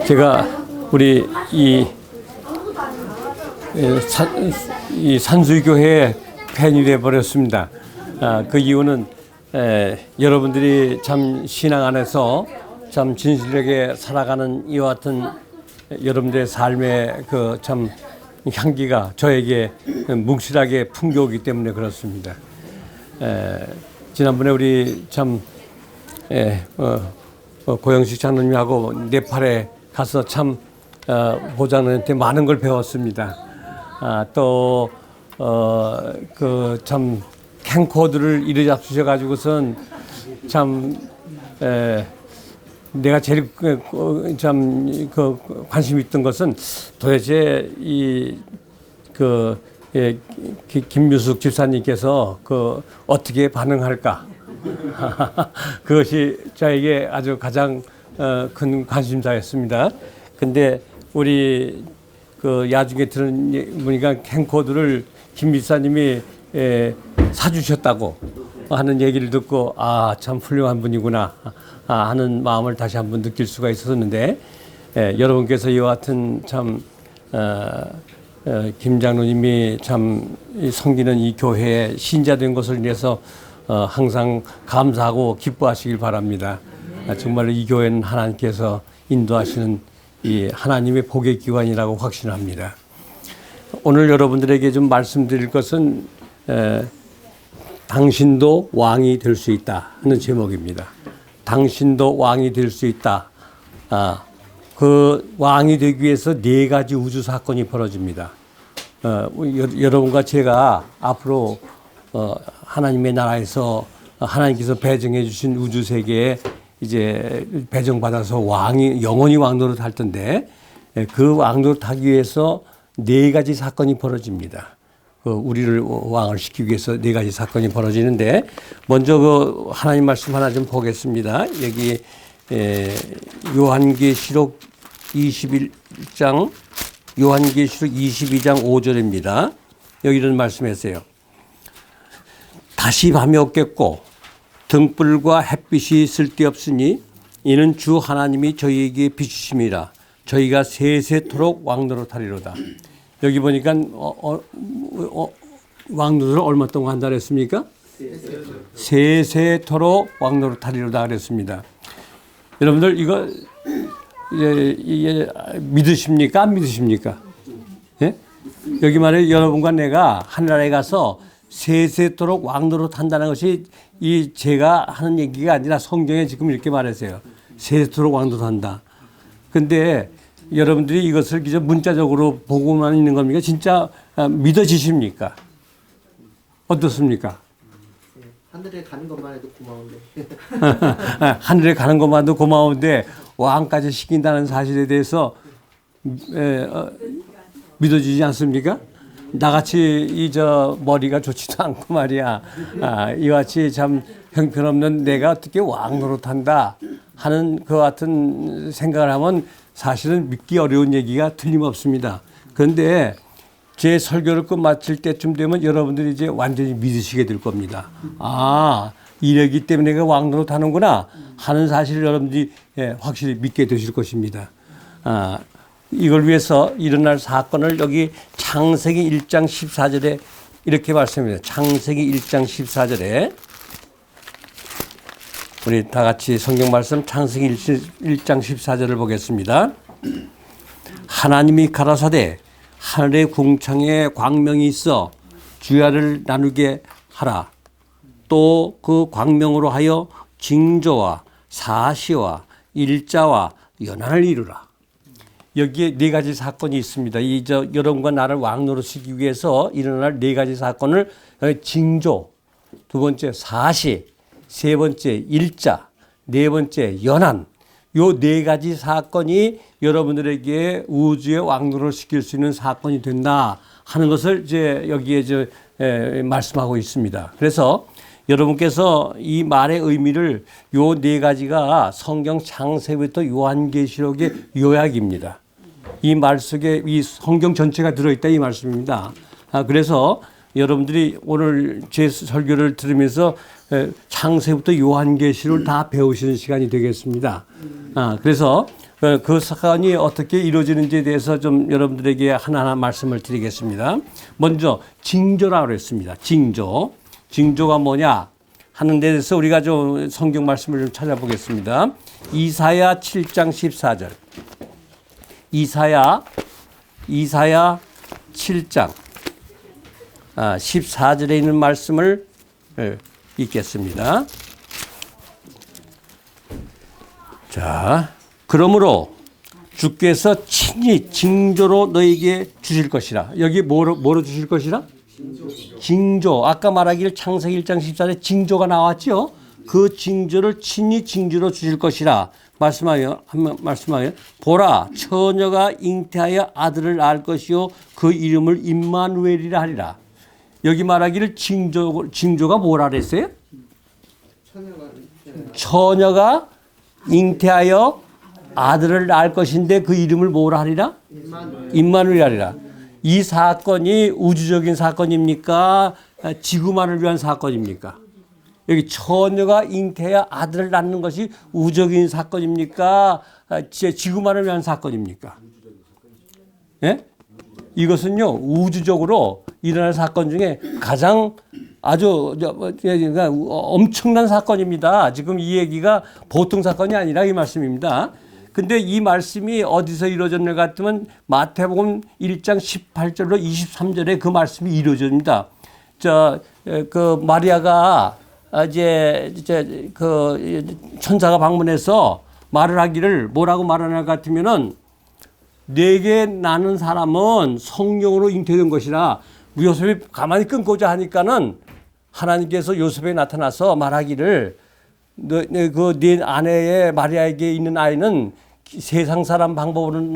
제가 우리 이 산수교회에 팬이 되어 버렸습니다. 그 이유는 여러분들이 참 신앙 안에서 참 진실하게 살아가는 이와 같은 여러분들의 삶의 그 참 향기가 저에게 뭉실하게 풍겨오기 때문에 그렇습니다. 지난번에 우리 참 고영식 장로님하고 네팔에 가서 참 보장님한테 많은 걸 배웠습니다. 또 그 참 캠코더를 이르잡수셔 가지고선 참 내가 제일 참 관심 있던 것은 도대체 김유숙 집사님께서 어떻게 반응할까? 그것이 저에게 아주 가장 큰 관심사였습니다. 근데 우리 야중에 들은 보니까 캠코더를 김 집사님이 사주셨다고 하는 얘기를 듣고 참 훌륭한 분이구나 하는 마음을 다시 한번 느낄 수가 있었는데 여러분께서 이와 같은 참 김 장로님이 참 섬기는 이 교회에 신자된 것을 인해서 항상 감사하고 기뻐하시길 바랍니다. 정말로 이 교회는 하나님께서 인도하시는 이 하나님의 복의 기관이라고 확신합니다. 오늘 여러분들에게 좀 말씀드릴 것은 당신도 왕이 될 수 있다 하는 제목입니다. 당신도 왕이 될 수 있다. 그 왕이 되기 위해서 4가지 우주 사건이 벌어집니다. 여러분과 제가 앞으로 하나님의 나라에서 하나님께서 배정해 주신 우주 세계에 이제 배정받아서 영원히 왕노릇 할 텐데 그 왕노릇 하기 위해서 4가지 사건이 벌어집니다. 우리를 왕을 시키기 위해서 4가지 사건이 벌어지는데 먼저 하나님 말씀 하나 좀 보겠습니다. 여기 요한계시록 22장 5절입니다. 여기 이런 말씀했어요. 다시 밤이 없겠고 등불과 햇빛이 쓸데없으니 이는 주 하나님이 저희에게 비추심이라 저희가 세세토록 왕노릇하리로다. 여기 보니까 왕노릇을 얼마 동안 한다 그랬습니까? 세세토록 왕노릇하리로다 그랬습니다. 여러분들 이거 이게 믿으십니까? 안 믿으십니까? 예? 여기 말해 여러분과 내가 하늘나라에 가서 세세토록 왕노릇 한다는 것이 제가 하는 얘기가 아니라 성경에 지금 이렇게 말했어요. 세세토록 왕노릇 한다. 근데 여러분들이 이것을 그저 문자적으로 보고만 있는 겁니까? 진짜 믿어지십니까? 어떻습니까? 하늘에 가는 것만 해도 고마운데. 하늘에 가는 것만 해도 고마운데 왕까지 시킨다는 사실에 대해서 믿어지지 않습니까? 나같이 머리가 좋지도 않고 말이야. 이같이 참 형편없는 내가 어떻게 왕노릇한다 하는 그 같은 생각을 하면 사실은 믿기 어려운 얘기가 틀림없습니다. 그런데 제 설교를 끝마칠 때쯤 되면 여러분들이 이제 완전히 믿으시게 될 겁니다. 이러기 때문에 내가 왕노릇 하는구나 하는 사실을 여러분들이 확실히 믿게 되실 것입니다. 이걸 위해서 일어날 사건을 여기 창세기 1장 14절에 이렇게 말씀합니다. 창세기 1장 14절에 우리 다 같이 성경 말씀 창세기 1장 14절을 보겠습니다. 하나님이 가라사대 하늘의 궁창에 광명이 있어 주야를 나누게 하라. 또 그 광명으로 하여 징조와 사시와 일자와 연한을 이루라. 여기에 4가지 사건이 있습니다. 여러분과 나를 왕노릇시키기 위해서 일어날 4가지 사건을 징조, 2번째 사시, 3번째 일자, 4번째 연한, 요 4가지 사건이 여러분들에게 우주의 왕노릇을 시킬 수 있는 사건이 된다 하는 것을 이제 여기에 말씀하고 있습니다. 그래서 여러분께서 이 말의 의미를 요 4가지가 성경 창세기부터 요한계시록의 요약입니다. 이 말 속에 이 성경 전체가 들어있다 이 말씀입니다. 그래서 여러분들이 오늘 제 설교를 들으면서 창세부터 요한계시를 다 배우시는 시간이 되겠습니다. 그래서 그 사건이 어떻게 이루어지는지에 대해서 좀 여러분들에게 하나하나 말씀을 드리겠습니다. 먼저 징조라고 그랬습니다. 징조가 뭐냐 하는 데 대해서 우리가 좀 성경 말씀을 좀 찾아보겠습니다. 이사야 7장 14절. 이사야 7장 14절에 있는 말씀을 읽겠습니다. 자, 그러므로 주께서 친히 징조로 너에게 주실 것이라. 여기 뭐로 주실 것이라? 징조. 아까 말하기를 창세기 1장 14절에 징조가 나왔죠. 그 징조를 친히 징조로 주실 것이라. 말씀하여 보라 처녀가 잉태하여 아들을 낳을 것이요 그 이름을 임마누엘이라 하리라. 여기 말하기를 징조가 뭐라 그랬어요? 처녀가 잉태하여 아들을 낳을 것인데 그 이름을 뭐라 하리라? 임마누엘 하리라. 이 사건이 우주적인 사건입니까? 지구만을 위한 사건입니까? 여기 처녀가 잉태하여 아들을 낳는 것이 우주적인 사건입니까? 지구만을 위한 사건입니까? 예? 이것은요 우주적으로 일어날 사건 중에 가장 아주 엄청난 사건입니다. 지금 이 얘기가 보통 사건이 아니라 이 말씀입니다. 근데 이 말씀이 어디서 이루어졌는가 같으면 마태복음 1장 18절로 23절에 그 말씀이 이루어집니다. 그 마리아가 이제 그 천사가 방문해서 말을 하기를 뭐라고 말하는 것 같으면은 내게 나는 사람은 성령으로 잉태된 것이라. 요셉이 가만히 끊고자 하니까는 하나님께서 요셉에 나타나서 말하기를 네 아내의 마리아에게 있는 아이는 세상 사람 방법으로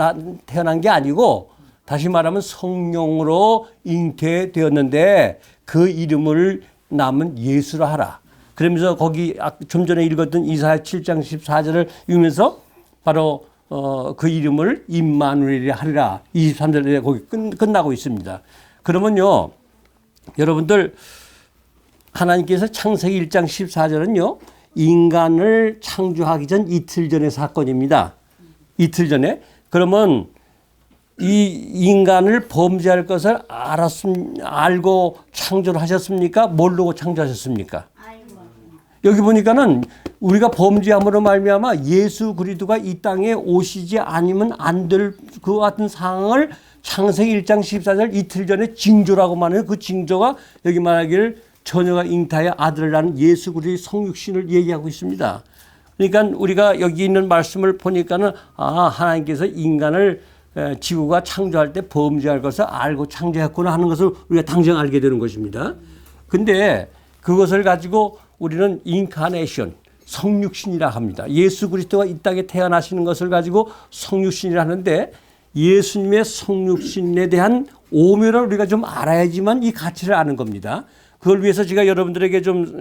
태어난 게 아니고 다시 말하면 성령으로 잉태되었는데 그 이름을 남은 예수라 하라. 그러면서 거기 좀 전에 읽었던 이사야 7장 14절을 읽으면서 바로 그 이름을 임마누엘이 하리라. 23절에 거기 끝나고 있습니다. 그러면요, 여러분들 하나님께서 창세기 1장 14절은요, 인간을 창조하기 전 이틀 전의 사건입니다. 이틀 전에. 그러면 이 인간을 범죄할 것을 알고 창조를 하셨습니까? 모르고 창조하셨습니까? 여기 보니까는 우리가 범죄함으로 말미암아 예수 그리스도가 이 땅에 오시지 않으면 안 될 그 같은 상황을 창세기 1장 14절 이틀 전에 징조라고 말해요. 그 징조가 여기 말하기를 처녀가 잉태하여 아들을 낳는 예수 그리스도의 성육신을 얘기하고 있습니다. 그러니까 우리가 여기 있는 말씀을 보니까는 하나님께서 인간을 지구가 창조할 때 범죄할 것을 알고 창조했구나 하는 것을 우리가 당장 알게 되는 것입니다. 근데 그것을 가지고 우리는 인카네이션, 성육신이라 합니다. 예수 그리스도가 이 땅에 태어나시는 것을 가지고 성육신이라 하는데 예수님의 성육신에 대한 오묘를 우리가 좀 알아야지만 이 가치를 아는 겁니다. 그걸 위해서 제가 여러분들에게 좀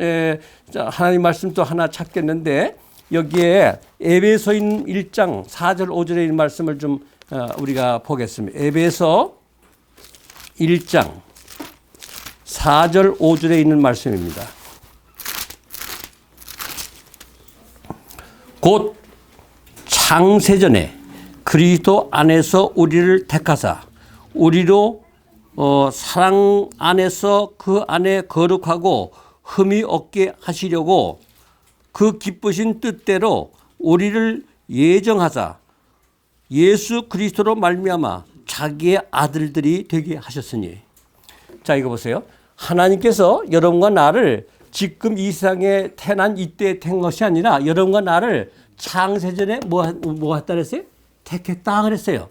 하나님 말씀 또 하나 찾겠는데 여기에 에베소인 1장 4절 5절에 있는 말씀을 좀 우리가 보겠습니다. 에베소 1장 4절 5절에 있는 말씀입니다. 곧 창세전에 그리스도 안에서 우리를 택하사 우리로 사랑 안에서 그 안에 거룩하고 흠이 없게 하시려고 그 기쁘신 뜻대로 우리를 예정하사 예수 그리스도로 말미암아 자기의 아들들이 되게 하셨으니. 자, 이거 보세요. 하나님께서 여러분과 나를 지금 이 세상에 태어난 이때 택한 것이 아니라 여러분과 나를 창세전에 뭐 했다 그랬어요? 택했다 그랬어요.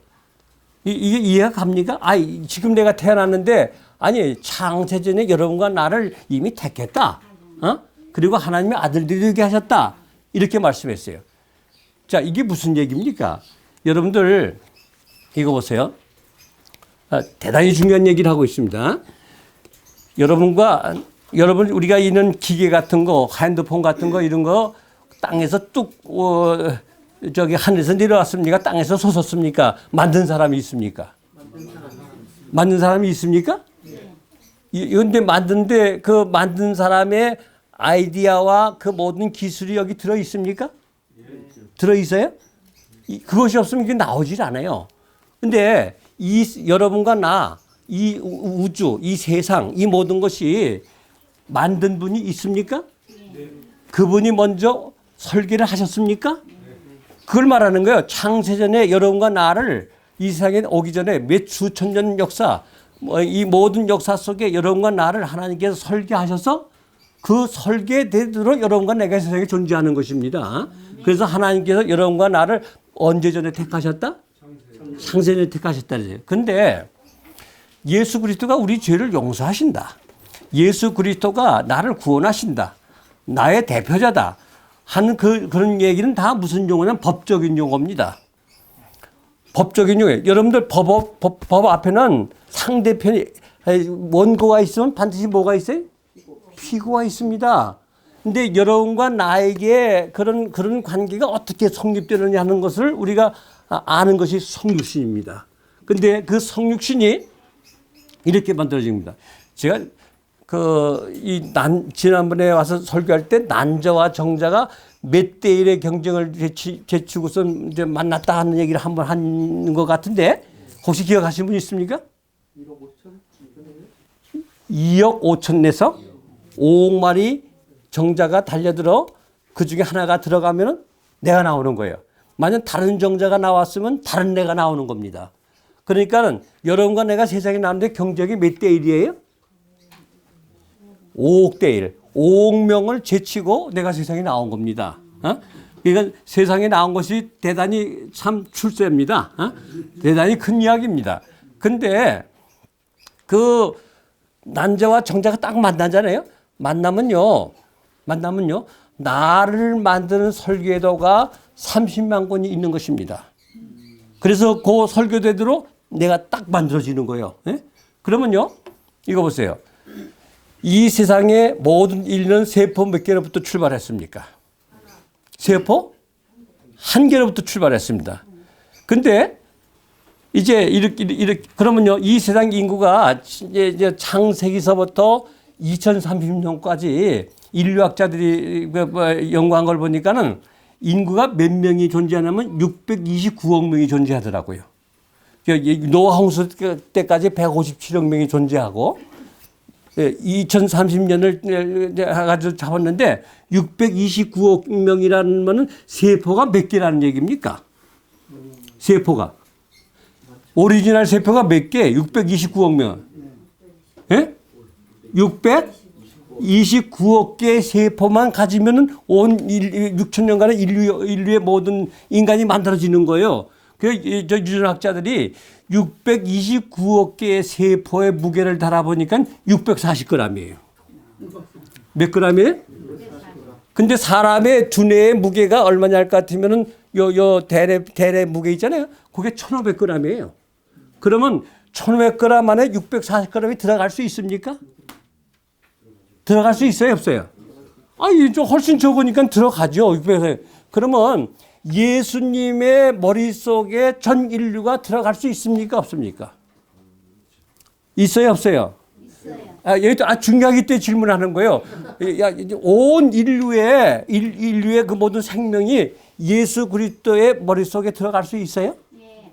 이게 이해가 갑니까? 지금 내가 태어났는데 아니 창세전에 여러분과 나를 이미 택했다. 그리고 하나님의 아들들이 되게 하셨다. 이렇게 말씀했어요. 자, 이게 무슨 얘기입니까? 여러분들 이거 보세요. 대단히 중요한 얘기를 하고 있습니다. 여러분 우리가 있는 기계 같은 거, 핸드폰 같은 거 이런 거 땅에서 뚝 하늘에서 내려왔습니까? 땅에서 솟았습니까? 만든 사람이 있습니까? 만든 사람이 있습니까? 그런데 그 만든 사람의 아이디어와 그 모든 기술이 여기 들어 있습니까? 들어 있어요? 그것이 없으면 이게 나오질 않아요. 근데 여러분과 나, 이 우주, 이 세상, 이 모든 것이 만든 분이 있습니까? 그분이 먼저 설계를 하셨습니까? 그걸 말하는 거예요. 창세전에 여러분과 나를 이 세상에 오기 전에 몇 수천 년 역사, 이 모든 역사 속에 여러분과 나를 하나님께서 설계하셔서 그 설계대로 여러분과 내가 세상에 존재하는 것입니다. 그래서 하나님께서 여러분과 나를 언제 전에 택하셨다? 창세전에 택하셨다. 그런데 예수 그리스도가 우리 죄를 용서하신다. 예수 그리스도가 나를 구원하신다. 나의 대표자다. 하는 그런 얘기는 다 무슨 용어냐면 법적인 용어입니다. 법적인 용어. 여러분들 법 앞에는 상대편이 원고가 있으면 반드시 뭐가 있어요? 피고가 있습니다. 근데 여러분과 나에게 그런 관계가 어떻게 성립되느냐 하는 것을 우리가 아는 것이 성육신입니다. 근데 그 성육신이 이렇게 만들어집니다. 제가 지난번에 와서 설교할 때 난자와 정자가 몇 대 1의 경쟁을 제치고서 이제 만났다 하는 얘기를 한번 한 것 같은데 혹시 기억하시는 분 있습니까? 2억 5천 내서 5억 마리 정자가 달려들어 그 중에 하나가 들어가면 내가 나오는 거예요. 만약 다른 정자가 나왔으면 다른 내가 나오는 겁니다. 그러니까 여러분과 내가 세상에 나오는데 경쟁이 몇 대 1이에요? 5억 대 1. 5억 명을 제치고 내가 세상에 나온 겁니다. 그러니까 세상에 나온 것이 대단히 참 출세입니다. 대단히 큰 이야기입니다. 근데 그 난자와 정자가 딱 만나잖아요. 만나면요. 나를 만드는 설계도가 30만 권이 있는 것입니다. 그래서 그 설계대로 내가 딱 만들어지는 거예요. 그러면요. 이거 보세요. 이 세상의 모든 인류는 세포 몇 개로부터 출발했습니까? 세포? 한 개로부터 출발했습니다. 근데 이제 이렇게 그러면요. 이 세상 인구가 이제 창세기서부터 2030년까지 인류학자들이 연구한 걸 보니까는 인구가 몇 명이 존재하냐면 629억 명이 존재하더라고요. 노아 홍수 때까지 157억 명이 존재하고 2030년을 해가지고 잡았는데 629억 명이라는 거는 세포가 몇 개라는 얘기입니까? 세포가. 오리지널 세포가 몇 개? 629억 명. 예? 629억 개의 세포만 가지면은 온 6천년간의 인류의 모든 인간이 만들어지는 거예요. 그래서 유전학자들이 629억 개의 세포의 무게를 달아보니까 640g이에요. 몇 g이에요? 근데 사람의 두뇌의 무게가 얼마냐 할 것 같으면은 요 대뇌 무게 있잖아요. 그게 1,500g이에요. 그러면 1,500g 안에 640g이 들어갈 수 있습니까? 들어갈 수 있어요, 없어요? 이게 좀 훨씬 적으니까 들어가죠. 600g. 그러면 예수님의 머릿속에 전 인류가 들어갈 수 있습니까? 없습니까? 있어요, 없어요? 있어요. 여기 중요하기 때문에 질문하는 거예요. 온 인류의 그 모든 생명이 예수 그리스도의 머릿속에 들어갈 수 있어요? 네.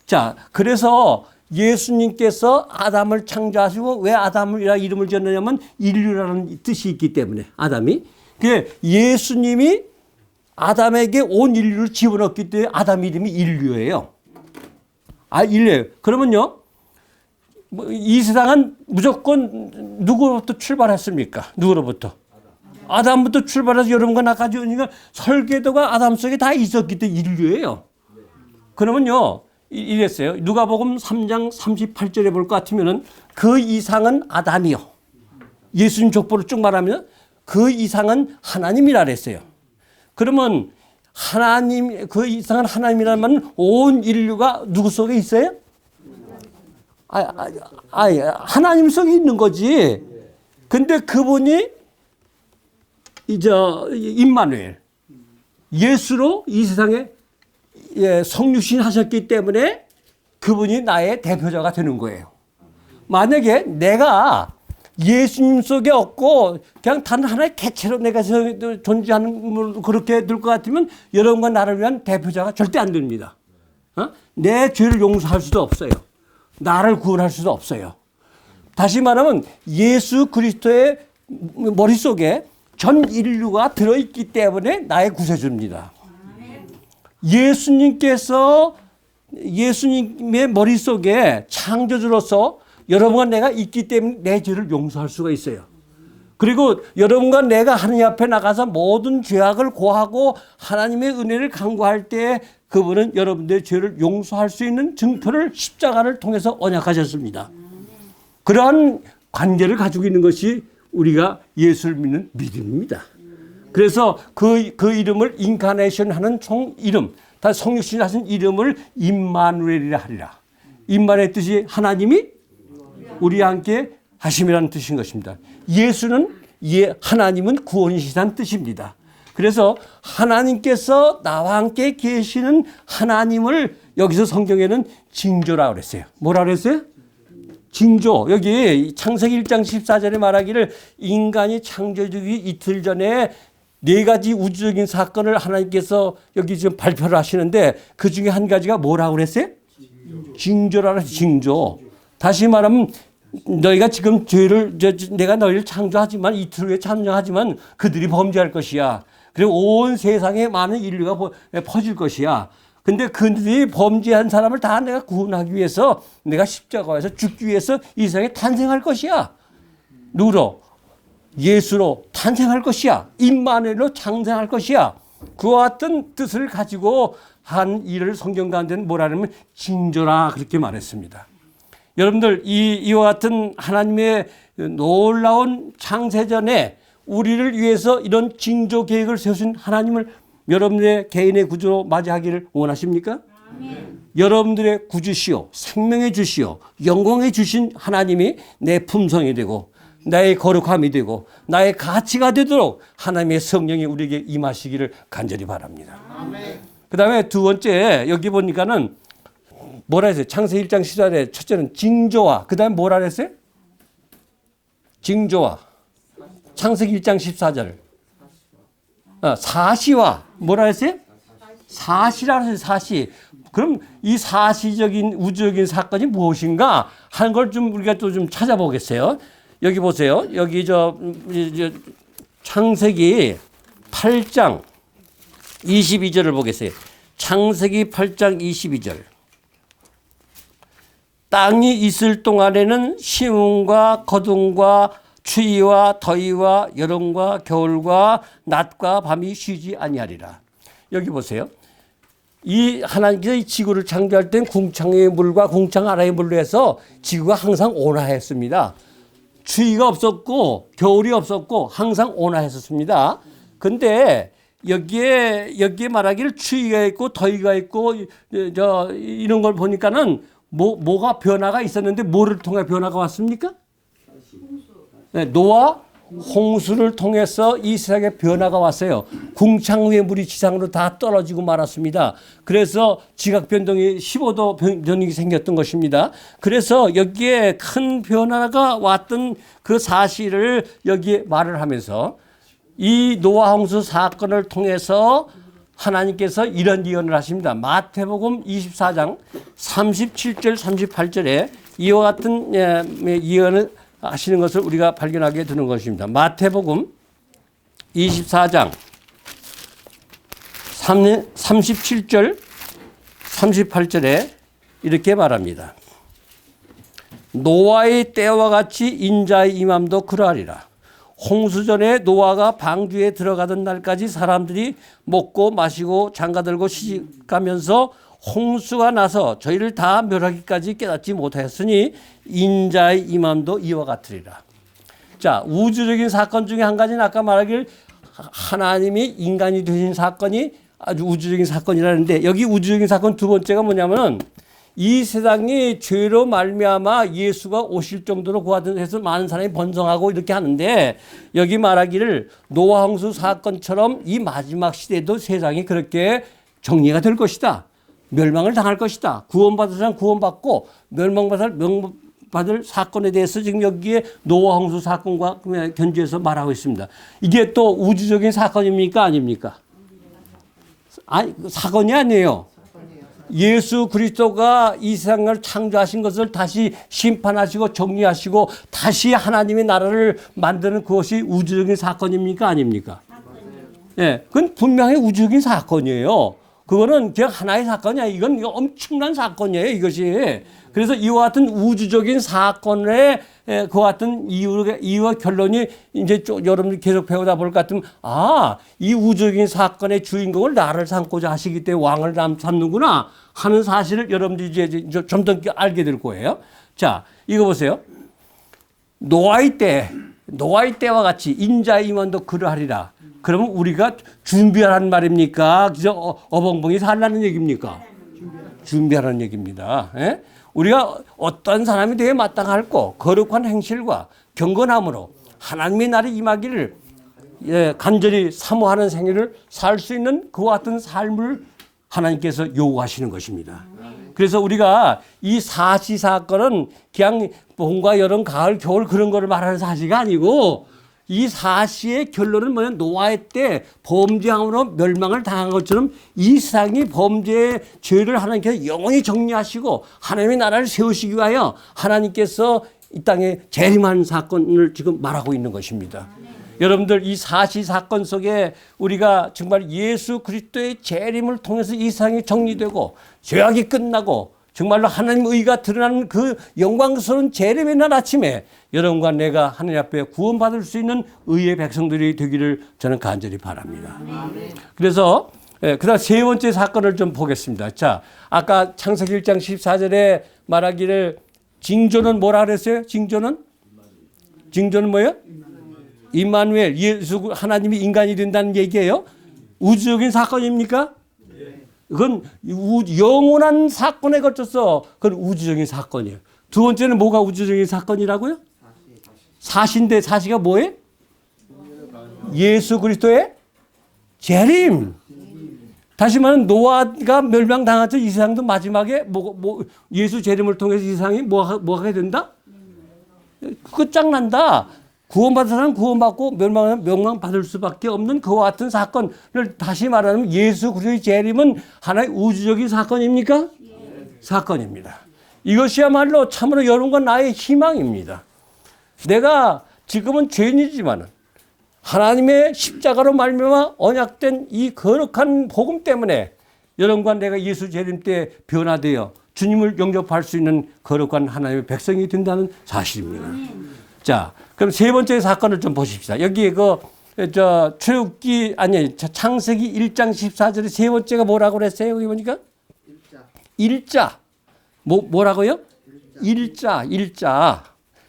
자, 그래서 예수님께서 아담을 창조하시고 왜 아담이라는 이름을 지었느냐면 인류라는 뜻이 있기 때문에 아담이. 예수님이 아담에게 온 인류를 집어넣기 때문에 아담 이름이 인류예요. 인류예요. 그러면요. 이 세상은 무조건 누구로부터 출발했습니까? 누구로부터? 아담부터 출발해서 여러분과 나까지 오니까 설계도가 아담 속에 다 있었기 때문에 인류예요. 그러면요. 이랬어요. 누가복음 3장 38절에 볼 것 같으면은 그 이상은 아담이요. 예수님 족보를 쭉 말하면 그 이상은 하나님이라 그랬어요. 그러면 그 이상은 하나님이라는 말은 온 인류가 누구 속에 있어요? 하나님 속에 있는 거지. 근데 그분이 임마누엘 예수로 이 세상에 성육신 하셨기 때문에 그분이 나의 대표자가 되는 거예요. 만약에 내가 예수님 속에 없고 그냥 단 하나의 개체로 내가 존재하는 분 그렇게 될 것 같으면 여러분과 나를 위한 대표자가 절대 안 됩니다. 내 죄를 용서할 수도 없어요. 나를 구원할 수도 없어요. 다시 말하면 예수 그리스도의 머릿속에 전 인류가 들어있기 때문에 나의 구세주입니다. 예수님의 머릿속에 창조주로서 여러분과 내가 있기 때문에 내 죄를 용서할 수가 있어요. 그리고 여러분과 내가 하나님 앞에 나가서 모든 죄악을 고하고 하나님의 은혜를 간구할 때 그분은 여러분들의 죄를 용서할 수 있는 증표를 십자가를 통해서 언약하셨습니다. 그러한 관계를 가지고 있는 것이 우리가 예수를 믿는 믿음입니다. 그래서 그 이름을 인카네이션 하는 총 이름, 다 성육신 하신 이름을 임마누엘이라 하리라. 임마누엘의 뜻이 하나님이 우리와 함께 하심이라는 뜻인 것입니다. 예수는 하나님은 구원이시다는 뜻입니다. 그래서 하나님께서 나와 함께 계시는 하나님을 여기서 성경에는 징조라고 그랬어요. 뭐라고 그랬어요? 징조. 여기 창세기 1장 14절에 말하기를 인간이 창조되기 이틀 전에 4가지 우주적인 사건을 하나님께서 여기 지금 발표를 하시는데 그 중에 한 가지가 뭐라고 그랬어요? 징조라는 징조. 다시 말하면 너희가 지금 내가 너희를 창조하지만 이틀 후에 창조하지만 그들이 범죄할 것이야. 그리고 온 세상에 많은 인류가 퍼질 것이야. 근데 그들이 범죄한 사람을 다 내가 구원하기 위해서 내가 십자가에서 죽기 위해서 이 세상에 탄생할 것이야. 누구로? 예수로 탄생할 것이야. 임마누엘로 탄생할 것이야. 그와 같은 뜻을 가지고 한 일을 성경 가운데는 뭐라냐면 징조라 그렇게 말했습니다. 여러분들 이와 같은 하나님의 놀라운 창세전에 우리를 위해서 이런 징조 계획을 세우신 하나님을 여러분들의 개인의 구주로 맞이하기를 원하십니까? 아멘. 여러분들의 구주시오, 생명의 주시오, 영광의 주신 하나님이 내 품성이 되고 나의 거룩함이 되고 나의 가치가 되도록 하나님의 성령이 우리에게 임하시기를 간절히 바랍니다. 그 다음에 두 번째 여기 보니까는 뭐라 했어요? 창세기 1장 14절에 첫째는 징조와 그 다음에 뭐라 했어요? 징조와 창세기 1장 14절 사시와 뭐라 했어요? 사시라고 했어요. 사시. 그럼 이 사시적인 우주적인 사건이 무엇인가 하는 걸 좀 우리가 또 좀 찾아보겠어요. 여기 보세요. 여기 창세기 8장 22절을 보겠어요. 창세기 8장 22절. 땅이 있을 동안에는 시음과 거둠과 추위와 더위와 여름과 겨울과 낮과 밤이 쉬지 아니하리라. 여기 보세요. 이 하나님께서 이 지구를 창조할 땐 궁창의 물과 궁창 아래의 물로 해서 지구가 항상 온화했습니다. 추위가 없었고 겨울이 없었고 항상 온화했었습니다. 근데 여기에 말하기를 추위가 있고 더위가 있고 이런 걸 보니까는 뭐가 변화가 있었는데 뭐를 통해 변화가 왔습니까? 네, 노아 홍수를 통해서 이 세상에 변화가 왔어요. 궁창 위의 물이 지상으로 다 떨어지고 말았습니다. 그래서 지각 변동이 15도 변동이 생겼던 것입니다. 그래서 여기에 큰 변화가 왔던 그 사실을 여기에 말을 하면서 이 노아 홍수 사건을 통해서 하나님께서 이런 예언을 하십니다. 마태복음 24장 37절 38절에 이와 같은 예언을 하시는 것을 우리가 발견하게 되는 것입니다. 마태복음 24장 37절 38절에 이렇게 말합니다. 노아의 때와 같이 인자의 임함도 그러하리라. 홍수전에 노아가 방주에 들어가던 날까지 사람들이 먹고 마시고 장가들고 시집가면서 홍수가 나서 저희를 다 멸하기까지 깨닫지 못하였으니 인자의 임함도 이와 같으리라. 자, 우주적인 사건 중에 한 가지는 아까 말하길 하나님이 인간이 되신 사건이 아주 우주적인 사건이라는데 여기 우주적인 사건 두 번째가 뭐냐면은 이 세상이 죄로 말미암아 예수가 오실 정도로 고하해서 많은 사람이 번성하고 이렇게 하는데 여기 말하기를 노아 홍수 사건처럼 이 마지막 시대도 세상이 그렇게 정리가 될 것이다. 멸망을 당할 것이다. 구원받은 사람 구원받고 멸망받은 사람 받을 사건에 대해서 지금 여기에 노아 홍수 사건과 견주해서 말하고 있습니다. 이게 또 우주적인 사건입니까? 아닙니까? 아니, 사건이 아니에요. 예수 그리스도가 이 세상을 창조하신 것을 다시 심판하시고 정리하시고 다시 하나님의 나라를 만드는 그것이 우주적인 사건입니까? 아닙니까? 예, 그건 분명히 우주적인 사건이에요. 그거는 그냥 하나의 사건이 아니에요. 이건 엄청난 사건이에요, 이것이. 그래서 이와 같은 우주적인 사건의 그와 같은 이유와 결론이 이제 여러분들 계속 배우다 볼 것 같으면, 아, 이 우주적인 사건의 주인공을 나를 삼고자 하시기 때문에 왕을 삼는구나 하는 사실을 여러분들이 이제 좀 더 알게 될 거예요. 자, 이거 보세요. 노아의 때와 같이 인자의 임원도 그러하리라. 그러면 우리가 준비하라는 말입니까? 그저 어벙벙이 살라는 얘기입니까? 준비하라는 얘기입니다. 예? 우리가 어떤 사람이 되어 마땅할고 거룩한 행실과 경건함으로 하나님의 날이 임하기를 간절히 사모하는 생애를 살 수 있는 그와 같은 삶을 하나님께서 요구하시는 것입니다. 그래서 우리가 이 사시사건은 그냥 봄과 여름, 가을, 겨울 그런 거를 말하는 사시가 아니고 이 사시의 결론은 뭐냐? 노아의 때 범죄함으로 멸망을 당한 것처럼 이 세상이 범죄의 죄를 하나님께서 영원히 정리하시고 하나님의 나라를 세우시기 위하여 하나님께서 이 땅에 재림한 사건을 지금 말하고 있는 것입니다. 여러분들 이 사시 사건 속에 우리가 정말 예수 그리스도의 재림을 통해서 이 세상이 정리되고 죄악이 끝나고 정말로 하나님의 의가 드러나는 그 영광스러운 재림의 날 아침에 여러분과 내가 하나님 앞에 구원받을 수 있는 의의 백성들이 되기를 저는 간절히 바랍니다. 그래서 그다음 세 번째 사건을 좀 보겠습니다. 자, 아까 창세기 1장 14절에 말하기를 징조는 뭐라 그랬어요? 징조는 뭐예요? 임마누엘, 예수 하나님이 인간이 된다는 얘기예요. 우주적인 사건입니까? 그건 영원한 사건에 걸쳐서 그건 우주적인 사건이에요. 두 번째는 뭐가 우주적인 사건이라고요? 사시인데 사시가 뭐예요? 예수 그리스도의 재림. 다시 말하면 노아가 멸망당하죠. 이 세상도 마지막에 예수 재림을 통해서 이 세상이 뭐가 된다? 끝장난다. 구원받은 사람은 구원받고 멸망받을 수밖에 없는 그와 같은 사건을 다시 말하면 예수 그리스도의 재림은 하나의 우주적인 사건입니까? 사건입니다. 이것이야말로 참으로 여러분과 나의 희망입니다. 내가 지금은 죄인이지만 하나님의 십자가로 말미암아 언약된 이 거룩한 복음 때문에 여러분과 내가 예수 재림 때 변화되어 주님을 영접할 수 있는 거룩한 하나님의 백성이 된다는 사실입니다. 자, 그럼 세 번째 사건을 좀 보십시다. 여기 창세기 1장 14절에 세 번째가 뭐라고 그랬어요? 여기 보니까? 일자. 뭐라고요? 일자.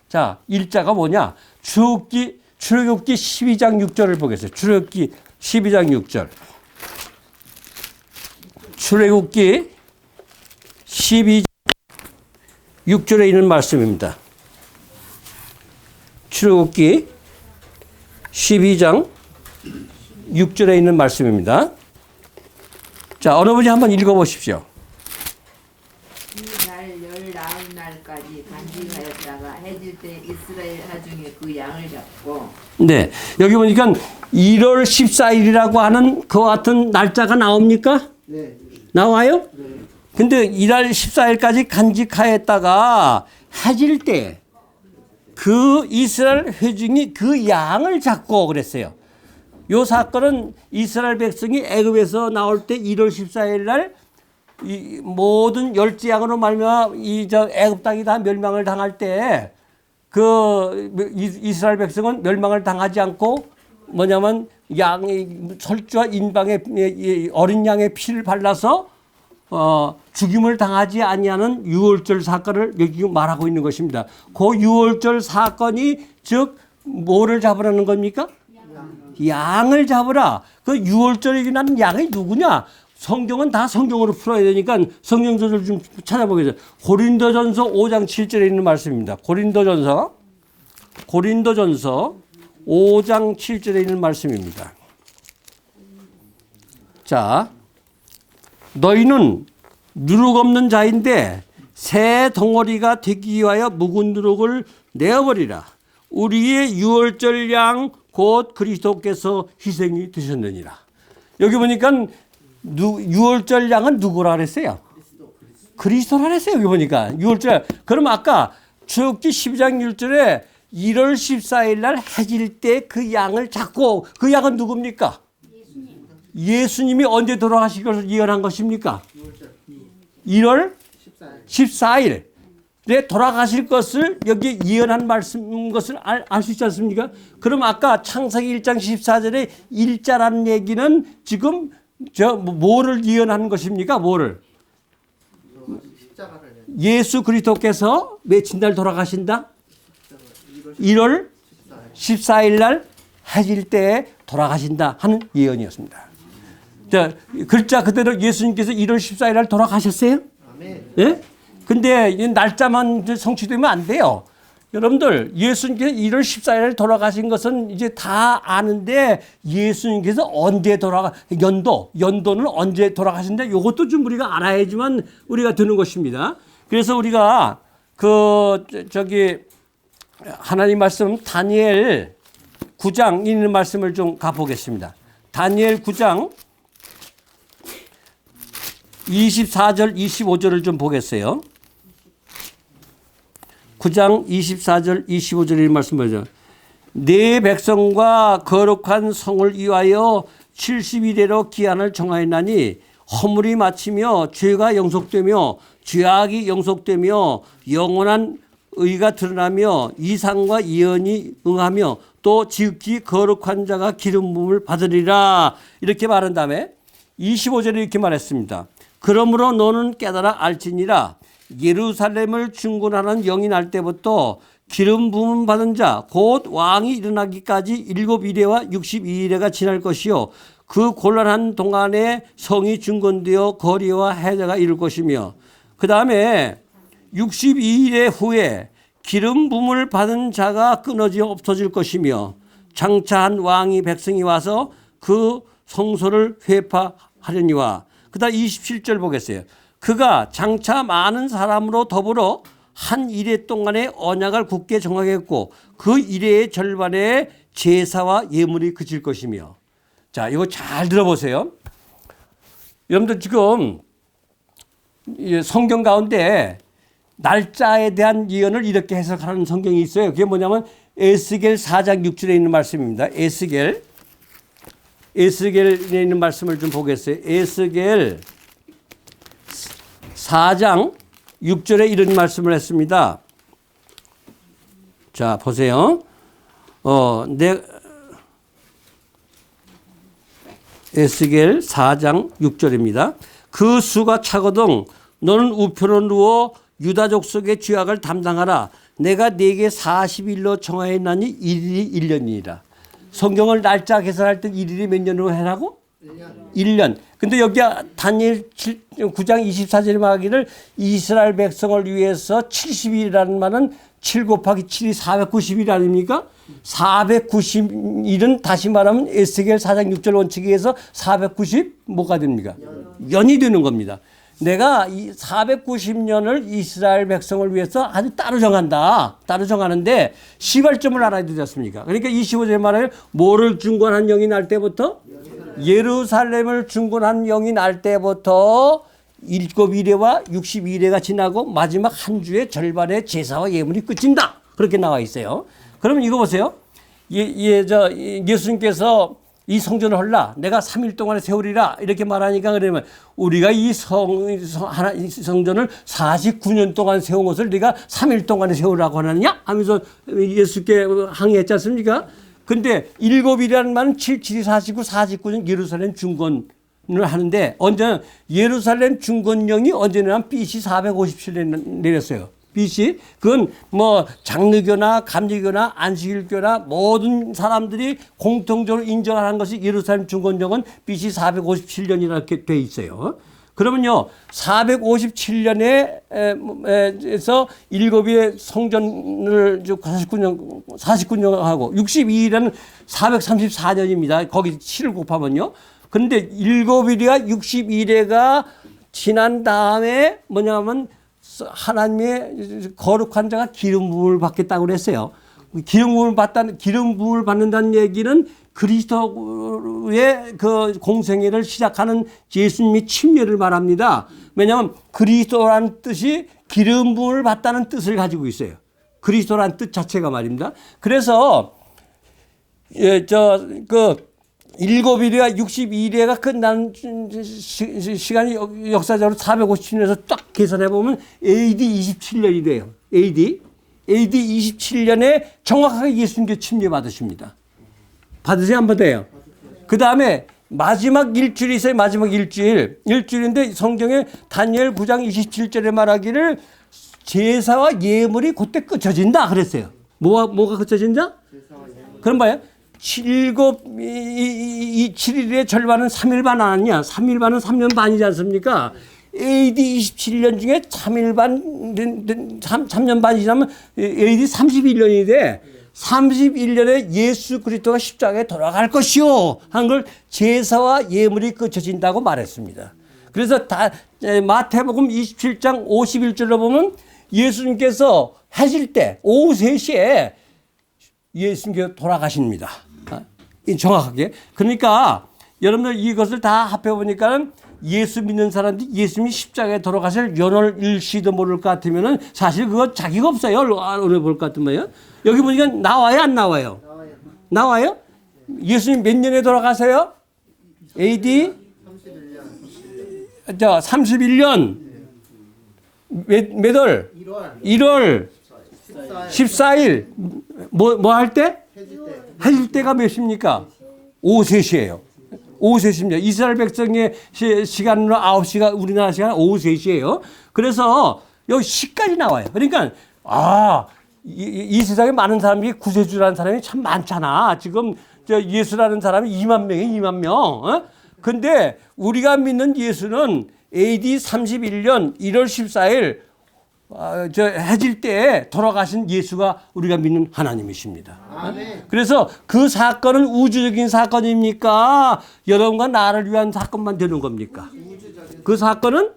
자, 일자가 뭐냐? 출애굽기 12장 6절을 보겠어요. 출애굽기 12장 6절. 출애굽기 12장 6절에 있는 말씀입니다. 출애굽기 12장 6절에 있는 말씀입니다. 자, 어느 분이 한번 읽어보십시오. 이달 19날까지 간직하였다가 해질 때 이스라엘 하중에 그 양을 잡고. 네, 여기 보니까 1월 14일이라고 하는 그와 같은 날짜가 나옵니까? 네. 나와요? 네. 근데 1월 14일까지 간직하였다가 해질 때 그 이스라엘 회중이 그 양을 잡고 그랬어요. 이 사건은 이스라엘 백성이 애굽에서 나올 때 1월 14일 날 이 모든 열지 양으로 말미암아 애굽 땅이 다 멸망을 당할 때 그 이스라엘 백성은 멸망을 당하지 않고 뭐냐면 설주와 인방의 어린 양의 피를 발라서 죽임을 당하지 아니하는 유월절 사건을 여기 말하고 있는 것입니다. 그 유월절 사건이 즉 뭐를 잡으라는 겁니까? 양을 잡으라. 그 유월절이라는 양이 누구냐? 성경은 다 성경으로 풀어야 되니까 성경절을 좀 찾아보겠습니다. 고린도전서 5장 7절에 있는 말씀입니다. 고린도전서 5장 7절에 있는 말씀입니다. 자, 너희는 누룩 없는 자인데 새 덩어리가 되기 위하여 묵은 누룩을 내어버리라. 우리의 유월절 양 곧 그리스도께서 희생이 되셨느니라. 여기 보니까 유월절 양은 누구라 그랬어요? 그리스도라 그랬어요. 여기 보니까 유월절. 그럼 아까 출애굽기 12장 1절에 1월 14일 날 해질 때 그 양을 잡고 그 양은 누굽니까? 예수님이 언제 돌아가실 것을 예언한 것입니까? 1월 14일. 네, 돌아가실 것을 여기 예언한 말씀 것을 알 수 있지 않습니까? 그럼 아까 창세기 1장 14절에 일자라는 얘기는 지금 뭐를 예언하는 것입니까? 뭐를? 예수 그리스도께서 며칠 날 돌아가신다? 1월 14일 날 해질 때 돌아가신다 하는 예언이었습니다. 자, 글자 그대로 예수님께서 1월 14일 날 돌아가셨어요? 예? 근데 날짜만 성취되면 안 돼요. 여러분들, 예수님께서 1월 14일 날 돌아가신 것은 이제 다 아는데 예수님께서 언제 연도는 언제 돌아가신다? 이것도 좀 우리가 알아야지만 우리가 되는 것입니다. 그래서 우리가 하나님 말씀 다니엘 9장 있는 말씀을 좀 가보겠습니다. 다니엘 9장 24절 25절을 좀 보겠어요. 9장 24절 25절의 말씀 보죠. 내 백성과 거룩한 성을 위하여 70일에로 기한을 정하였나니 허물이 마치며 죄가 영속되며 죄악이 영속되며 영원한 의가 드러나며 이상과 예언이 응하며 또 지극히 거룩한 자가 기름 부음을 받으리라. 이렇게 말한 다음에 25절에 이렇게 말했습니다. 그러므로 너는 깨달아 알지니라. 예루살렘을 중건하는 영이 날 때부터 기름 부음 받은 자 곧 왕이 일어나기까지 7일에와 62일에가 지날 것이요 그 곤란한 동안에 성이 중건되어 거리와 해제가 이룰 것이며 그 다음에 62일 후에 기름 부음을 받은 자가 끊어져 없어질 것이며 장차 한 왕이 백성이 와서 그 성소를 회파하려니와 그 다음 27절 보겠어요. 그가 장차 많은 사람으로 더불어 한 이레 동안의 언약을 굳게 정하겠고 그 이레의 절반에 제사와 예물이 그칠 것이며. 자, 이거 잘 들어보세요. 여러분들 지금 성경 가운데 날짜에 대한 예언을 이렇게 해석하는 성경이 있어요. 그게 뭐냐면 에스겔 4장 6절에 있는 말씀입니다. 에스겔에 있는 말씀을 좀 보겠어요. 에스겔 4장 6절에 이런 말씀을 했습니다. 자, 보세요. 에스겔 4장 6절입니다. 그 수가 차거든 너는 우표로 누워 유다족 속의 죄악을 담당하라. 내가 네게 40일로 정하였나니 일일이 1년이니라. 성경을 날짜 계산할 때 일일이 몇 년으로 해라고? 1년. 근데 여기 다니엘 9장 24절에 말하기를 이스라엘 백성을 위해서 70일이라는 말은 7 곱하기 7이 490일 아닙니까? 490일은 다시 말하면 에스겔 4장 6절 원칙에 의해서 490 뭐가 됩니까? 연이 되는 겁니다. 내가 이 490년을 이스라엘 백성을 위해서 아주 따로 정한다. 따로 정하는데 시발점을 알아야 되지 않습니까? 그러니까 25절에 말하면 뭐를 중건한 영이 날 때부터? 예루살렘을 중건한 영이 날 때부터 7일에와 62일에가 지나고 마지막 한 주의 절반의 제사와 예물이 끝진다. 그렇게 나와 있어요. 그러면 이거 보세요. 예수님께서 이 성전을 헐라 내가 3일 동안에 세우리라 이렇게 말하니까 그러면 우리가 이 성전을 49년 동안 세운 것을 네가 3일 동안에 세우라고 하느냐 하면서 예수께 항의했지 않습니까? 근데 7일이라는 말은 7, 7이 49, 49년 예루살렘 중건을 하는데 언제는 예루살렘 중건령이 언제냐면 BC 457년에 내렸어요. BC 그건 뭐 장르교나 감리교나 안식일교나 모든 사람들이 공통적으로 인정하는 것이 예루살렘 중건령은 BC 457년이라 이렇게 돼 있어요. 그러면요 457년에서 7일의 성전을 49년 하고 62일은 434년입니다. 거기 7을 곱하면요. 그런데 7일과 62일에가 지난 다음에 뭐냐면 하나님의 거룩한 자가 기름 부음을 받겠다고 그랬어요. 기름 부음을 받는다는 얘기는 그리스도의 그 공생애를 시작하는 예수님의 침례를 말합니다. 왜냐하면 그리스도라는 뜻이 기름 부음을 받다는 뜻을 가지고 있어요. 그리스도라는 뜻 자체가 말입니다. 그래서 일곱 일회와 62일회가 끝난 시간이 역사적으로 450년에서 딱 계산해 보면 AD 27년이 돼요. AD 27년에 정확하게 예수님께 침례 받으십니다. 받으세요? 안 받아요? 그 다음에 마지막 일주일이 있어요. 마지막 일주일인데 성경에 다니엘 9장 27절에 말하기를 제사와 예물이 그때 끝쳐진다 그랬어요. 뭐가 끝쳐진다? 그럼 뭐예요? 7일의 절반은 3일 반 아니냐? 3일 반은 3년 반이지 않습니까? AD 27년 중에 3년 반이 지나면 AD 31년이 돼. 31년에 예수 그리스도가 십자가에 돌아갈 것이요 한 걸 제사와 예물이 끝쳐진다고 말했습니다. 그래서 마태복음 27장 51절로 보면 예수님께서 해질 때 오후 3시에 예수님께서 돌아가십니다. 정확하게. 그러니까 여러분들 이것을 다 합해보니까 예수 믿는 사람들이 예수님이 십자가에 돌아가실 연월 일시도 모를 것 같으면은 사실 그거 자기가 없어요. 어느 볼 것 같으면요. 여기 보니까 나와요, 안 나와요? 나와요? 예수님 몇 년에 돌아가세요? AD 31년. 몇 월? 1월 14일. 뭐 할 때? 해질 때가 몇 시입니까? 오후 3시예요. 오후 3시입니다. 이스라엘 백성의 시간으로 9시가 우리나라 시간 오후 3시예요. 그래서 여기 시까지 나와요. 그러니까 이 세상에 많은 사람들이 구세주라는 사람이 참 많잖아. 지금 예수라는 사람이 2만 명이에요. 2만 명. 근데 우리가 믿는 예수는 AD 31년 1월 14일 해질 때에 돌아가신 예수가 우리가 믿는 하나님이십니다. 아멘. 그래서 그 사건은 우주적인 사건입니까? 여러분과 나를 위한 사건만 되는 겁니까? 그 사건은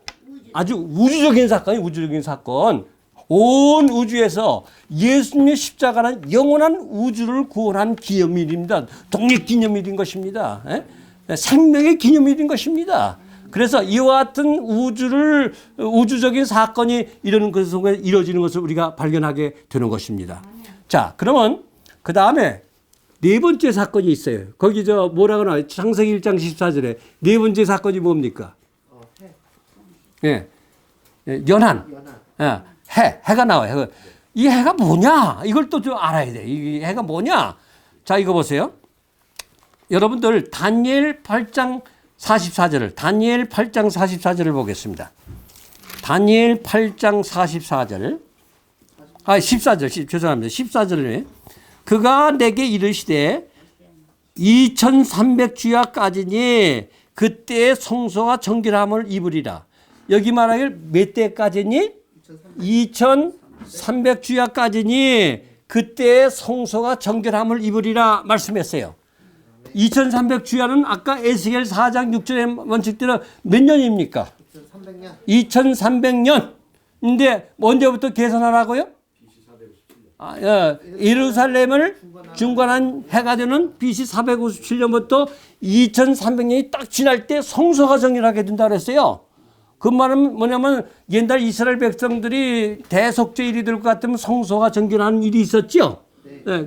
아주 우주적인 사건이 우주적인 사건. 온 우주에서 예수님의 십자가는 영원한 우주를 구원한 기념일입니다. 독립기념일인 것입니다. 생명의 기념일인 것입니다. 그래서 이와 같은 우주적인 사건이 이러는 것 속에 이루어지는 것을 우리가 발견하게 되는 것입니다. 자, 그러면 그 다음에 네 번째 사건이 있어요. 거기 뭐라고 나와요? 창세기 1장 14절에 네 번째 사건이 뭡니까? 예. 연한. 해가 나와요. 이 해가 뭐냐? 이걸 또 좀 알아야 돼. 이 해가 뭐냐? 자, 이거 보세요. 여러분들 다니엘 8장 44절을 다니엘 8장 44절을 보겠습니다. 다니엘 8장 44절. 14절. 죄송합니다. 14절에 그가 내게 이르시되 2300주야까지니 그때의 성소가 정결함을 입으리라. 여기 말하길 몇 때까지니? 2300주야까지니 그때의 성소가 정결함을 입으리라 말씀했어요. 2300주야는 아까 에스겔 4장 6절의 원칙대로 몇 년입니까? 2300년. 근데 언제부터 계산하라고요? 예루살렘을 중건한 해가 되는 BC 457년부터 2300년이 딱 지날 때 성소가 정결하게 된다고 그랬어요. 그 말은 뭐냐면 옛날 이스라엘 백성들이 대속죄일이 될 것 같으면 성소가 정결하는 일이 있었죠. 네,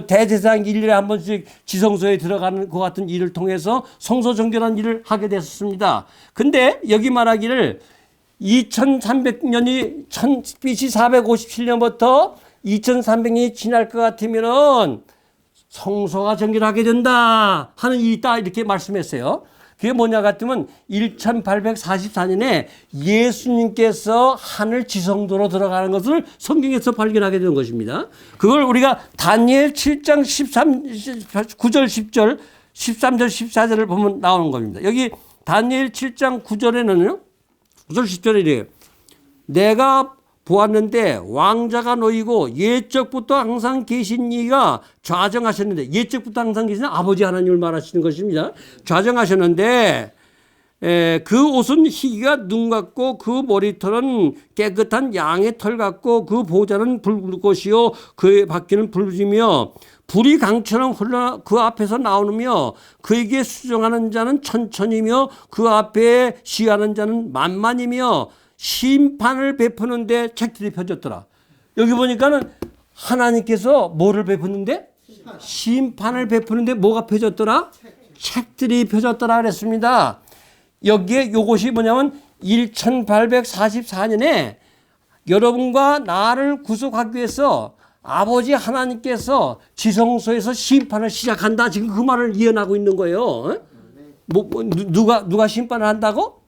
대제사장 1년에 한 번씩 지성소에 들어가는 그 같은 일을 통해서 성소 정결한 일을 하게 됐었습니다. 근데 여기 말하기를 2300년이 BC 457년부터 2300년이 지날 것 같으면은 성소가 정결하게 된다 하는 일이 있다 이렇게 말씀했어요. 그게 뭐냐 같으면 1844년에 예수님께서 하늘 지성도로 들어가는 것을 성경에서 발견하게 된 것입니다. 그걸 우리가 다니엘 7장 9절 10절 13절 14절을 보면 나오는 겁니다. 여기 다니엘 7장 9절에는요. 9절 10절에 이래요. 내가 보았는데 왕자가 놓이고 옛적부터 항상 계신 이가 좌정하셨는데 옛적부터 항상 계신 아버지 하나님을 말하시는 것입니다. 좌정하셨는데 그 옷은 희기가 눈 같고 그 머리털은 깨끗한 양의 털 같고 그 보좌는 불꽃이요 그의 바퀴는 불이며 불이 강처럼 흘러 그 앞에서 나오며 그에게 수정하는 자는 천천히며 그 앞에 시하는 자는 만만이며 심판을 베푸는데 책들이 펴졌더라. 여기 보니까는 하나님께서 뭐를 베푸는데? 심판을 베푸는데 뭐가 펴졌더라? 책들이 펴졌더라 그랬습니다. 여기에 요것이 뭐냐면 1844년에 여러분과 나를 구속하기 위해서 아버지 하나님께서 지성소에서 심판을 시작한다. 지금 그 말을 예언하고 있는 거예요. 누가 심판을 한다고?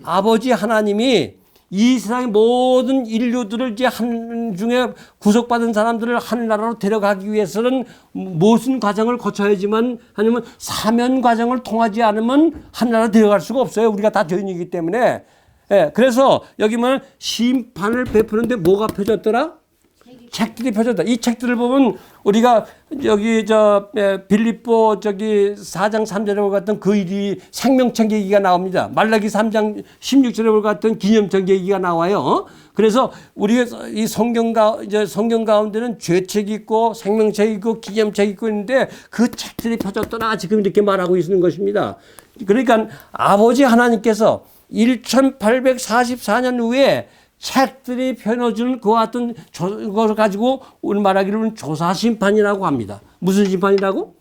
아버지 하나님이 이 세상의 모든 인류들을 이제 한 중에 구속받은 사람들을 하늘나라로 데려가기 위해서는 무슨 과정을 거쳐야지만 아니면 사면 과정을 통하지 않으면 하늘나라로 데려갈 수가 없어요. 우리가 다 죄인이기 때문에. 예, 그래서 여기 보면 심판을 베푸는데 뭐가 펴졌더라? 책들이 펴졌다. 이 책들을 보면 우리가 여기 빌립보 4장 3절에 볼 같은 그 일이 생명책 얘기가 나옵니다. 말라기 3장 16절에 볼 같은 기념책 얘기가 나와요. 그래서 우리가 이 성경 가운데는 죄책 있고 생명책 있고 기념책 있고 있는데 그 책들이 펴졌더라. 지금 이렇게 말하고 있는 것입니다. 그러니까 아버지 하나님께서 1844년 후에 책들이 펴져주는 그와 같은 것을 가지고 오늘 말하기로는 조사심판이라고 합니다. 무슨 심판이라고?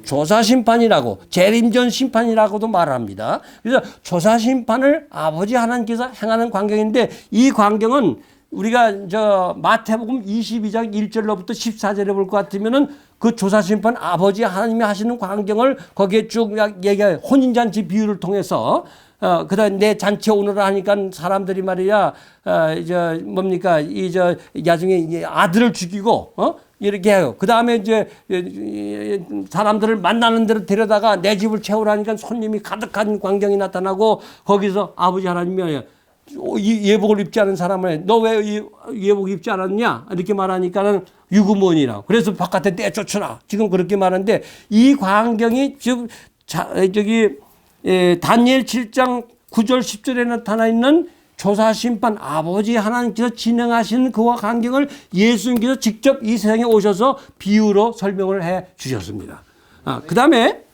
조사심판이라고, 재림전 심판이라고도 말합니다. 그래서 조사심판을 아버지 하나님께서 행하는 광경인데 이 광경은 우리가 마태복음 22장 1절로부터 14절에 볼 것 같으면은 그 조사심판 아버지 하나님이 하시는 광경을 거기에 쭉 얘기해요. 혼인잔치 비유를 통해서 그 다음에 내 잔치 오너라 하니까 사람들이 말이야, 나중에 아들을 죽이고, 이렇게 해요. 그 다음에 이제 사람들을 만나는 데로 데려다가 내 집을 채우라니까 손님이 가득한 광경이 나타나고 거기서 아버지 하나님이 예복을 입지 않은 사람을 너 왜 예복 입지 않았냐? 이렇게 말하니까는 유구몬이라고. 그래서 바깥에 내쫓으라. 지금 그렇게 말하는데 이 광경이 지금 다니엘 7장 9절 10절에 나타나 있는 조사심판 아버지 하나님께서 진행하시는 그와 광경을 예수님께서 직접 이 세상에 오셔서 비유로 설명을 해 주셨습니다. 그 다음에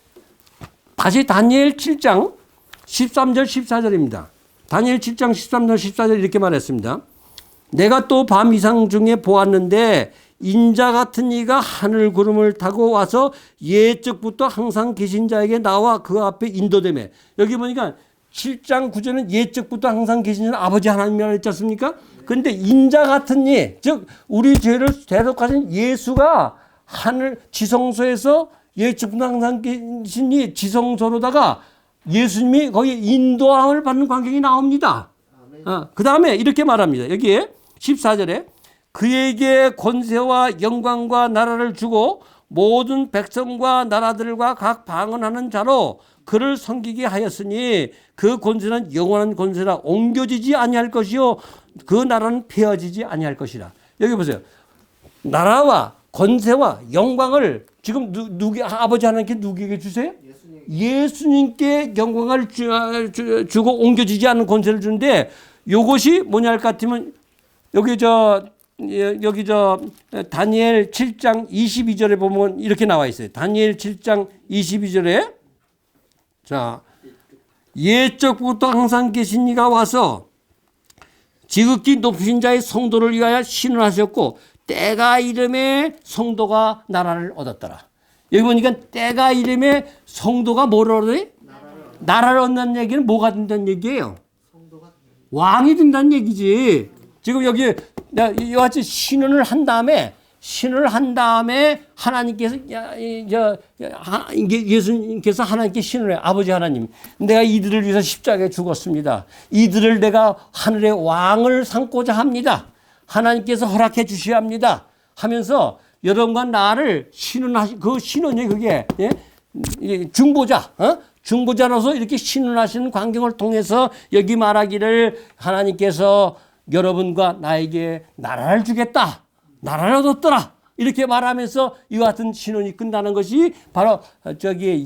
다시 다니엘 7장 13절 14절입니다. 다니엘 7장 13절 14절 이렇게 말했습니다. 내가 또 밤 이상 중에 보았는데 인자 같은 이가 하늘 구름을 타고 와서 예적부터 항상 계신 자에게 나와 그 앞에 인도되매. 여기 보니까 7장 9절은 예적부터 항상 계신 자는 아버지 하나님이라고 했지 않습니까? 그런데 인자 같은 이, 즉 우리 죄를 대속하신 예수가 하늘 지성소에서 예적부터 항상 계신 이 지성소로다가 예수님이 거기 인도함을 받는 광경이 나옵니다. 그 다음에 이렇게 말합니다. 여기에 14절에 그에게 권세와 영광과 나라를 주고 모든 백성과 나라들과 각 방언하는 자로 그를 섬기게 하였으니 그 권세는 영원한 권세라 옮겨지지 아니할 것이요 그 나라는 폐허지지 아니할 것이라. 여기 보세요. 나라와 권세와 영광을 지금 아버지 하나님께 누구에게 주세요? 예수님께 영광을 주고 옮겨지지 않는 권세를 주는데 이것이 뭐냐 할 것 같으면 여기 다니엘 7장 22절에 보면 이렇게 나와 있어요. 다니엘 7장 22절에 자 예적부터 항상 계신 이가 와서 지극히 높으신 자의 성도를 위하여 신을 하셨고 때가 이름에 성도가 나라를 얻었더라. 여기 보니까 때가 이름에 성도가 뭐를 얻어요? 나라를 얻는 얘기는 뭐가 된다는 얘기예요? 왕이 된다는 얘기지. 지금 여기 이와 같이 신을 한 다음에 하나님께서 예수님께서 하나님께 신을 해요. 아버지 하나님, 내가 이들을 위해서 십자가에 죽었습니다. 이들을 내가 하늘의 왕을 삼고자 합니다. 하나님께서 허락해 주셔야 합니다. 하면서 여러분과 나를 신원하시 그 신원이 그게 중보자, 중보자로서 이렇게 신원하시는 광경을 통해서 여기 말하기를 하나님께서 여러분과 나에게 나라를 주겠다, 나라를 얻었더라 이렇게 말하면서 이와 같은 신원이 끝나는 것이 바로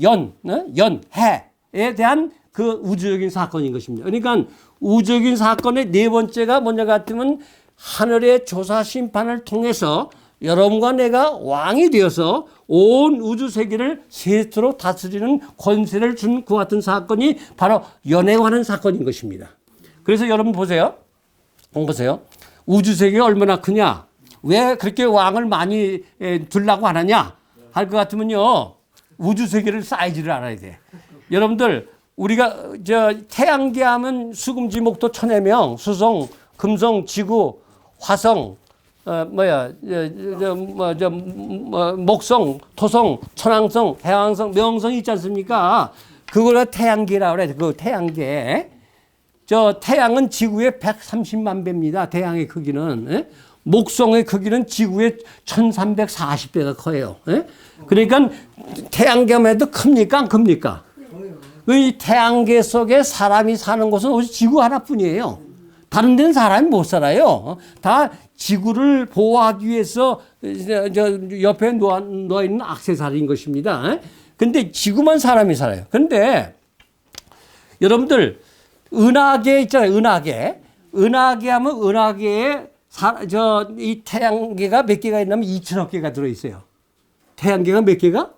연해에 대한 그 우주적인 사건인 것입니다. 그러니까 우주적인 사건의 네 번째가 뭐냐 같으면 하늘의 조사 심판을 통해서 여러분과 내가 왕이 되어서 온 우주 세계를 세트로 다스리는 권세를 준 그 같은 사건이 바로 연애관한 사건인 것입니다. 그래서 여러분 보세요. 우주 세계가 얼마나 크냐? 왜 그렇게 왕을 많이 두려고 하느냐? 할 것 같으면요. 우주 세계를 사이즈를 알아야 돼. 여러분들 우리가 태양계 하면 수금지 목토 천해명, 수성, 금성, 지구, 화성, 목성, 토성, 천왕성, 해왕성, 명성이 있지 않습니까? 그걸 태양계라고 그래. 그 태양계. 태양은 지구의 130만 배입니다. 태양의 크기는. 예? 목성의 크기는 지구의 1340배가 커요. 예? 그러니까 태양계만 해도 큽니까? 안 큽니까? 이 태양계 속에 사람이 사는 곳은 오직 지구 하나뿐이에요. 다른 데는 사람이 못 살아요. 다 지구를 보호하기 위해서 옆에 놓아 있는 액세서리인 것입니다. 근데 지구만 사람이 살아요. 근데 여러분들 은하계 있잖아요. 은하계 하면 은하계에 이 태양계가 몇 개가 있냐면 2천억 개가 들어있어요. 태양계가 몇 개가?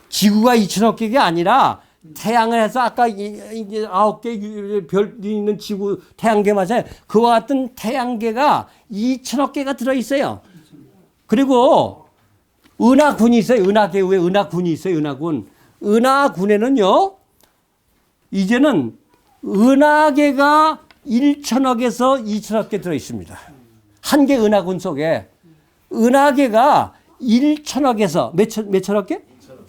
지구가 2천억 개가 아니라 태양을 해서 아까 9개 별이 있는 지구 태양계 맞아요. 그와 같은 태양계가 2천억 개가 들어있어요. 그리고 은하군이 있어요. 은하계 왜 은하군이 있어요. 은하군에는요. 이제는 은하계가 1천억에서 2천억 개 들어있습니다. 한 개 은하군 속에 은하계가 1천억에서 몇 천억 개?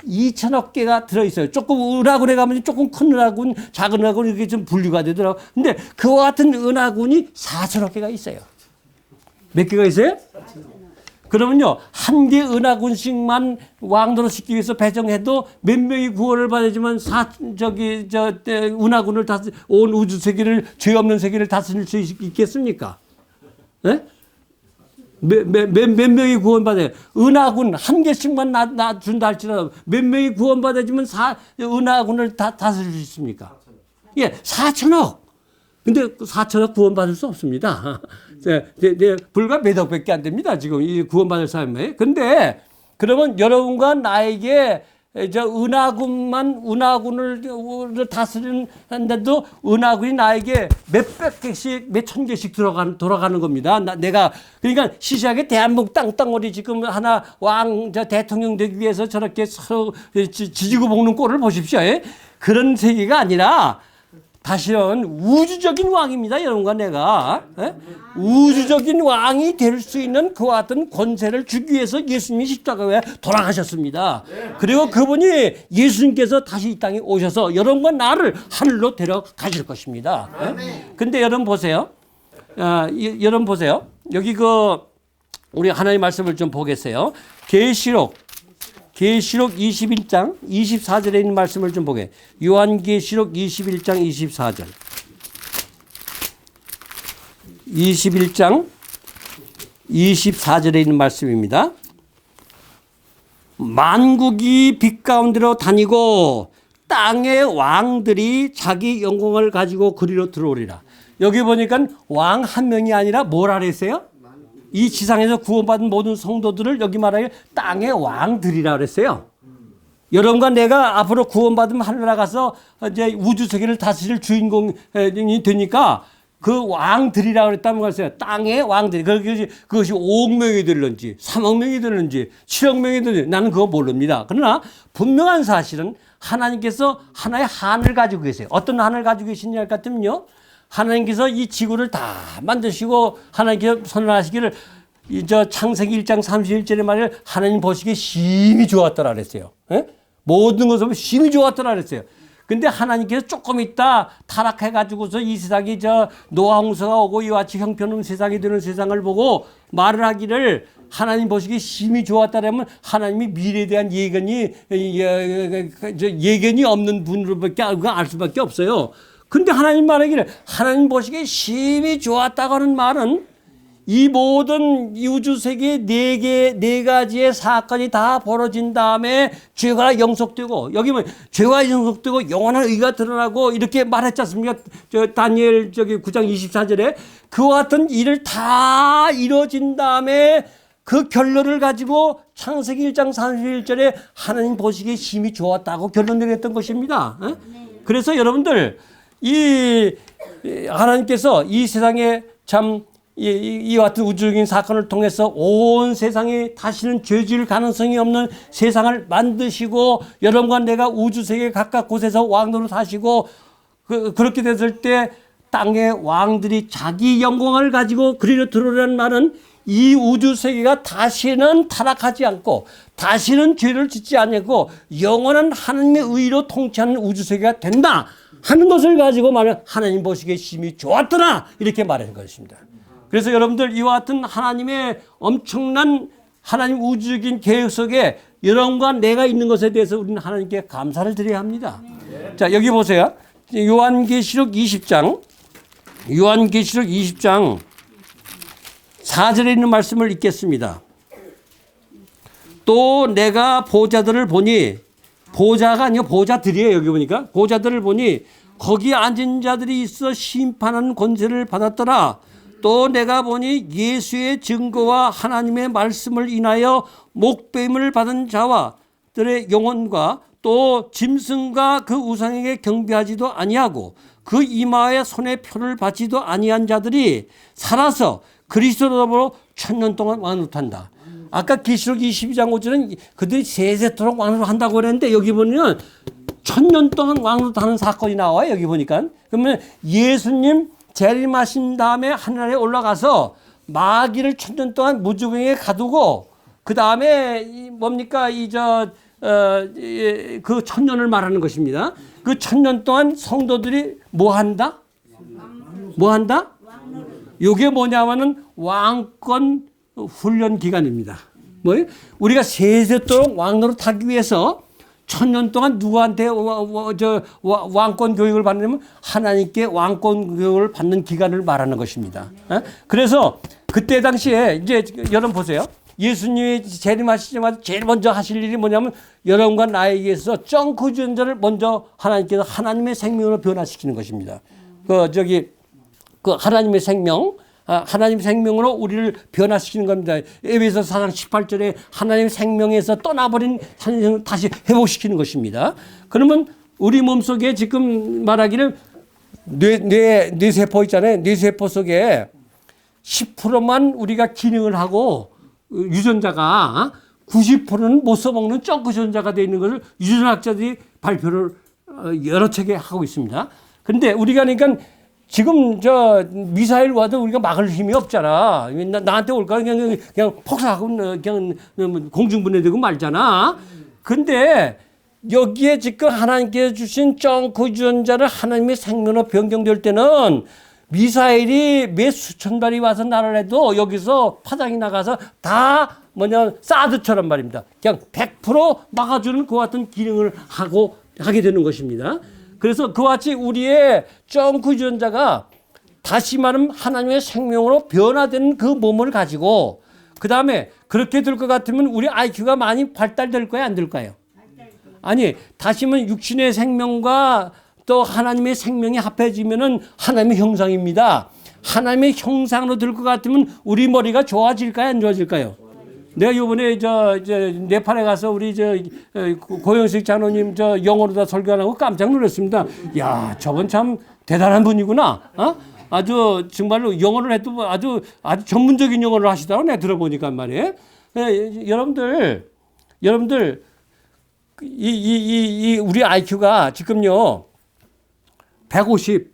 2천억 개가 들어있어요. 조금 은하군에 가면 조금 큰 은하군, 작은 은하군 이렇게 좀 분류가 되더라고요. 근데 그와 같은 은하군이 4천억 개가 있어요. 몇 개가 있어요? 그러면요, 한 개 은하군씩만 왕도로 시키기 위해서 배정해도 몇 명이 구원을 받아야지만 은하군을 온 우주 세계를, 죄 없는 세계를 다스릴 수 있겠습니까? 네? 몇 명이 구원받아요. 은하군 한 개씩만 놔준다 할지라도 몇 명이 구원받아주면 은하군을 다스릴 수 있습니까? 예, 4천억. 근데 4천억 구원받을 수 없습니다. 불과 몇 억밖에 안 됩니다. 지금 이 구원받을 사람이. 근데 그러면 여러분과 나에게 은하군을 다스리는데도 은하군이 나에게 몇백 개씩, 몇천 개씩 돌아가는 겁니다. 그러니까 시시하게 대한민국 땅덩어리 지금 하나 대통령 되기 위해서 저렇게 서로 지지고 볶는 꼴을 보십시오. 그런 세계가 아니라 다시는 우주적인 왕입니다. 여러분과 내가. 우주적인 왕이 될 수 있는 그와 같은 권세를 주기 위해서 예수님이 십자가에 돌아가셨습니다. 그리고 그분이 예수님께서 다시 이 땅에 오셔서 여러분과 나를 하늘로 데려가실 것입니다. 근데 여러분 보세요. 여기 우리 하나님의 말씀을 좀 보겠어요. 계시록 21장 24절에 있는 말씀을 좀 보게. 요한계시록 21장 24절. 21장 24절에 있는 말씀입니다. 만국이 빛 가운데로 다니고 땅의 왕들이 자기 영광을 가지고 그리로 들어오리라. 여기 보니까 왕 한 명이 아니라 뭐라 그랬어요? 이 지상에서 구원받은 모든 성도들을 여기 말하기를 땅의 왕들이라 그랬어요. 여러분과 내가 앞으로 구원받으면 하늘나라 가서 이제 우주 세계를 다스릴 주인공이 되니까 그 왕들이라고 그랬다는 것이에요. 땅의 왕들이. 그것이 5억 명이 되는지 3억 명이 되는지 7억 명이 되는지 나는 그거 모릅니다. 그러나 분명한 사실은 하나님께서 하나의 한을 가지고 계세요. 어떤 한을 가지고 계시냐 같으면요. 하나님께서 이 지구를 다 만드시고 하나님께서 선언하시기를 창세기 1장 31절에 말을 하나님 보시기에 심히 좋았더라 그랬어요. 에? 모든 것을 심히 좋았더라 그랬어요. 근데 하나님께서 조금 있다 타락해가지고서 이 세상이 노아 홍수가 오고 이와 같이 형편없는 세상이 되는 세상을 보고 말을 하기를 하나님 보시기에 심히 좋았다라면 하나님이 미래에 대한 예견이 없는 분으로밖에 알 수밖에 없어요. 근데 하나님 말하기를 하나님 보시기에 심히 좋았다고 하는 말은 이 모든 이 우주 세계 네 가지의 사건이 다 벌어진 다음에 죄가 영속되고, 여기 뭐 죄가 영속되고 영원한 의가 드러나고 이렇게 말했지 않습니까? 다니엘 9장 24절에 그와 같은 일을 다 이루어진 다음에 그 결론을 가지고 창세기 1장 31절에 하나님 보시기에 심히 좋았다고 결론 내렸던 것입니다. 그래서 여러분들 이 하나님께서 이 세상에 참 이와 같은 우주적인 사건을 통해서 온 세상에 다시는 죄질 가능성이 없는 세상을 만드시고, 여러분과 내가 우주 세계 각각 곳에서 왕노로 사시고, 그렇게 됐을 때 땅의 왕들이 자기 영광을 가지고 그리로 들어오라는 말은 이 우주 세계가 다시는 타락하지 않고 다시는 죄를 짓지 않고 영원한 하나님의 의로 통치하는 우주 세계가 된다 하는 것을 가지고 말하면 하나님 보시기에 심히 좋았더라 이렇게 말하는 것입니다. 그래서 여러분들 이와 같은 하나님의 엄청난 하나님 우주적인 계획 속에 여러분과 내가 있는 것에 대해서 우리는 하나님께 감사를 드려야 합니다. 자, 여기 보세요. 요한계시록 20장 4절에 있는 말씀을 읽겠습니다. 또 내가 보좌들을 보니, 보좌가 아니요 보좌들이에요. 여기 보니까 보좌들을 보니 거기 앉은 자들이 있어 심판하는 권세를 받았더라. 또 내가 보니 예수의 증거와 하나님의 말씀을 인하여 목배임을 받은 자와들의 영혼과 또 짐승과 그 우상에게 경배하지도 아니하고 그 이마에 손에 표를 받지도 아니한 자들이 살아서 그리스도로 더불어 1000년 동안 왕노릇한다. 아까 계시록 22장 5절은 그들이 세세토록 왕노릇한다고 그랬는데 여기 보면 1000년 동안 왕노릇하는 사건이 나와요. 여기 보니까. 그러면 예수님 재림하신 다음에 하늘에 올라가서 마귀를 1000년 동안 무주병에 가두고 그 다음에 뭡니까 그 1000년을 말하는 것입니다. 그 1000년 동안 성도들이 뭐 한다? 뭐 한다? 이게 뭐냐면은 왕권 훈련 기간입니다. 뭐예요? 우리가 세세토록 왕노릇 하기 위해서 1000년 동안 누구한테 왕권 교육을 받냐면 하나님께 왕권 교육을 받는 기간을 말하는 것입니다. 그래서 그때 당시에 이제 여러분 보세요. 예수님이 재림하시자마자 제일 먼저 하실 일이 뭐냐면 여러분과 나에게서 정크 주전자를 먼저 하나님께서 하나님의 생명으로 변화시키는 것입니다. 그 하나님의 생명, 하나님의 생명으로 우리를 변화시키는 겁니다. 에베소 4장 18절에 하나님의 생명에서 떠나버린 생명을 다시 회복시키는 것입니다. 그러면 우리 몸속에 지금 말하기를 뇌세포 있잖아요. 뇌세포 속에 10%만 우리가 기능을 하고 유전자가 90%는 못 써먹는 정크 유전자가 되어 있는 것을 유전학자들이 발표를 여러 차례 하고 있습니다. 그런데 우리가 그러니까 지금 미사일 와도 우리가 막을 힘이 없잖아. 나한테 올까 그냥 폭사하고 그냥 공중분해되고 말잖아. 근데 여기에 지금 하나님께서 주신 정크 유전자를 하나님의 생명으로 변경될 때는 미사일이 몇 수천 발이 와서 날아내도 여기서 파장이 나가서 다 사드처럼 말입니다. 그냥 100% 막아주는 그 같은 기능을 하게 되는 것입니다. 그래서 그와 같이 우리의 정크 유전자가 다시 말하면 하나님의 생명으로 변화된 그 몸을 가지고 그 다음에 그렇게 될 것 같으면 우리 IQ가 많이 발달될 거야 안 될까요? 아니 다시 말하면 육신의 생명과 또 하나님의 생명이 합해지면은 하나님의 형상입니다. 하나님의 형상으로 될 것 같으면 우리 머리가 좋아질까요 안 좋아질까요? 내가 요번에 네팔에 가서 우리 고영식 장로님 영어로 다 설교하고 깜짝 놀랐습니다. 야, 저건 참 대단한 분이구나. 아주 정말로 영어를 해도 아주 전문적인 영어를 하시다고 내가 들어보니까 말이에요. 여러분들 우리 IQ가 지금요 150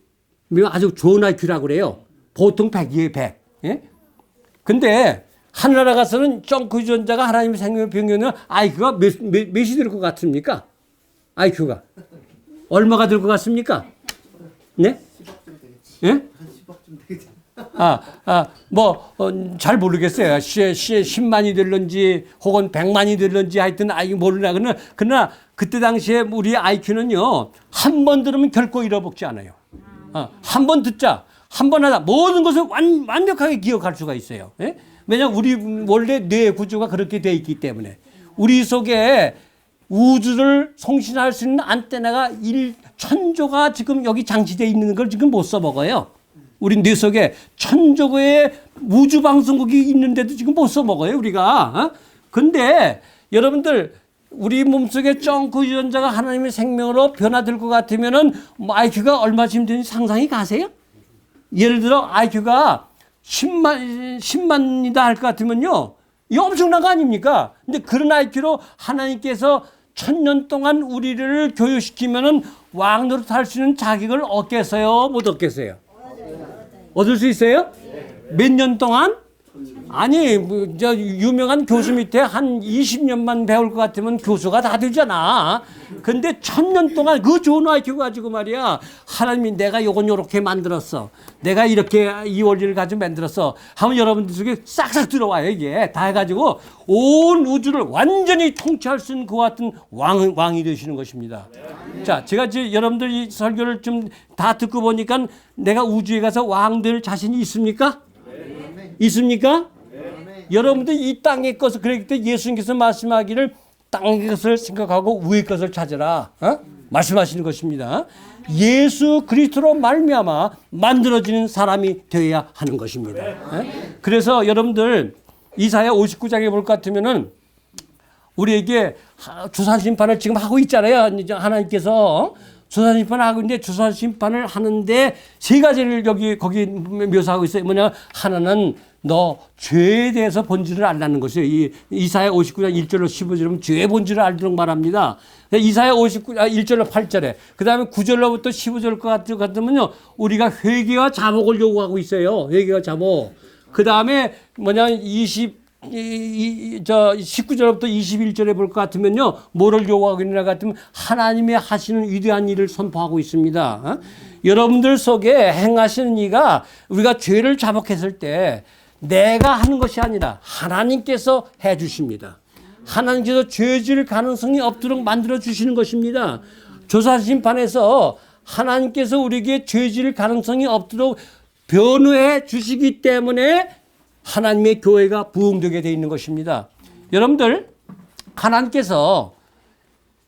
아주 좋은 IQ라고 그래요. 보통 100이에요, 100. 예? 근데 하늘나라 가서는 정크 유전자가 하나님의 생명을 변경하면 IQ가 몇이 될 것 같습니까? IQ가 얼마가 될 것 같습니까? 네? 예? 잘 모르겠어요. 10만이 될런지 혹은 100만이 될런지 하여튼 모르나. 그러나 그때 당시에 우리 IQ는요, 한 번 들으면 결코 잃어먹지 않아요. 한 번 듣자. 한 번 하다 모든 것을 완벽하게 기억할 수가 있어요. 예? 왜냐하면 우리 원래 뇌 구조가 그렇게 되어 있기 때문에 우리 속에 우주를 송신할 수 있는 안테나가 1,000조가 지금 여기 장치되어 있는 걸 지금 못 써먹어요. 우리 뇌 속에 1,000조의 우주 방송국이 있는데도 지금 못 써먹어요, 우리가. 근데 여러분들 우리 몸속에 쩡크 유전자가 하나님의 생명으로 변화될 것 같으면은 IQ가 얼마쯤 되는지 상상이 가세요? 예를 들어 IQ가 10만이다 할 것 같으면요. 이거 엄청난 거 아닙니까? 근데 그런 IQ로 하나님께서 1000년 동안 우리를 교육시키면은 왕노릇 할 수 있는 자격을 얻겠어요? 못 얻겠어요? 얻을 수 있어요? 몇 년 동안? 아니, 저 유명한 교수 밑에 한 20년만 배울 것 같으면 교수가 다 되잖아. 근데 1000년 동안 그 좋은 IQ 가지고 말이야. 하나님이 내가 요건 요렇게 만들었어. 내가 이렇게 이 원리를 가지고 만들었어. 하면 여러분들 속에 싹싹 들어와요, 이게. 다 해가지고 온 우주를 완전히 통치할 수 있는 그와 같은 왕이 되시는 것입니다. 자, 제가 이제 여러분들 이 설교를 좀 다 듣고 보니까 내가 우주에 가서 왕 될 자신이 있습니까? 있습니까? 여러분들 이 땅의 것을 그랬기 때문에 예수님께서 말씀하기를 땅의 것을 생각하고 위의 것을 찾으라. 말씀하시는 것입니다. 예수 그리스도로 말미암아 만들어지는 사람이 되어야 하는 것입니다. 그래서 여러분들 이사야 59장에 볼 것 같으면은 우리에게 주산심판을 지금 하고 있잖아요. 하나님께서 주산심판을 하고 있는데 주산심판을 하는데 세 가지를 거기 묘사하고 있어요. 뭐냐, 하나는 너 죄에 대해서 본질을 알라는 것이에요. 이 이사야 59장 1절로 15절에 보면 죄의 본질을 알도록 말합니다. 이사야 1절로 8절에 그 다음에 9절로부터 15절 것 같으면요, 우리가 회개와 자복을 요구하고 있어요. 회개와 자복. 그 다음에 뭐냐, 19절부터 21절에 볼 것 같으면요, 뭐를 요구하고 있느냐 같으면 하나님의 하시는 위대한 일을 선포하고 있습니다. 여러분들 속에 행하시는 이가 우리가 죄를 자복했을 때 내가 하는 것이 아니라 하나님께서 해 주십니다. 하나님께서 죄 지을 가능성이 없도록 만들어 주시는 것입니다. 조사심판에서 하나님께서 우리에게 죄 지을 가능성이 없도록 변호해 주시기 때문에 하나님의 교회가 부흥되게 되어 있는 것입니다. 여러분들, 하나님께서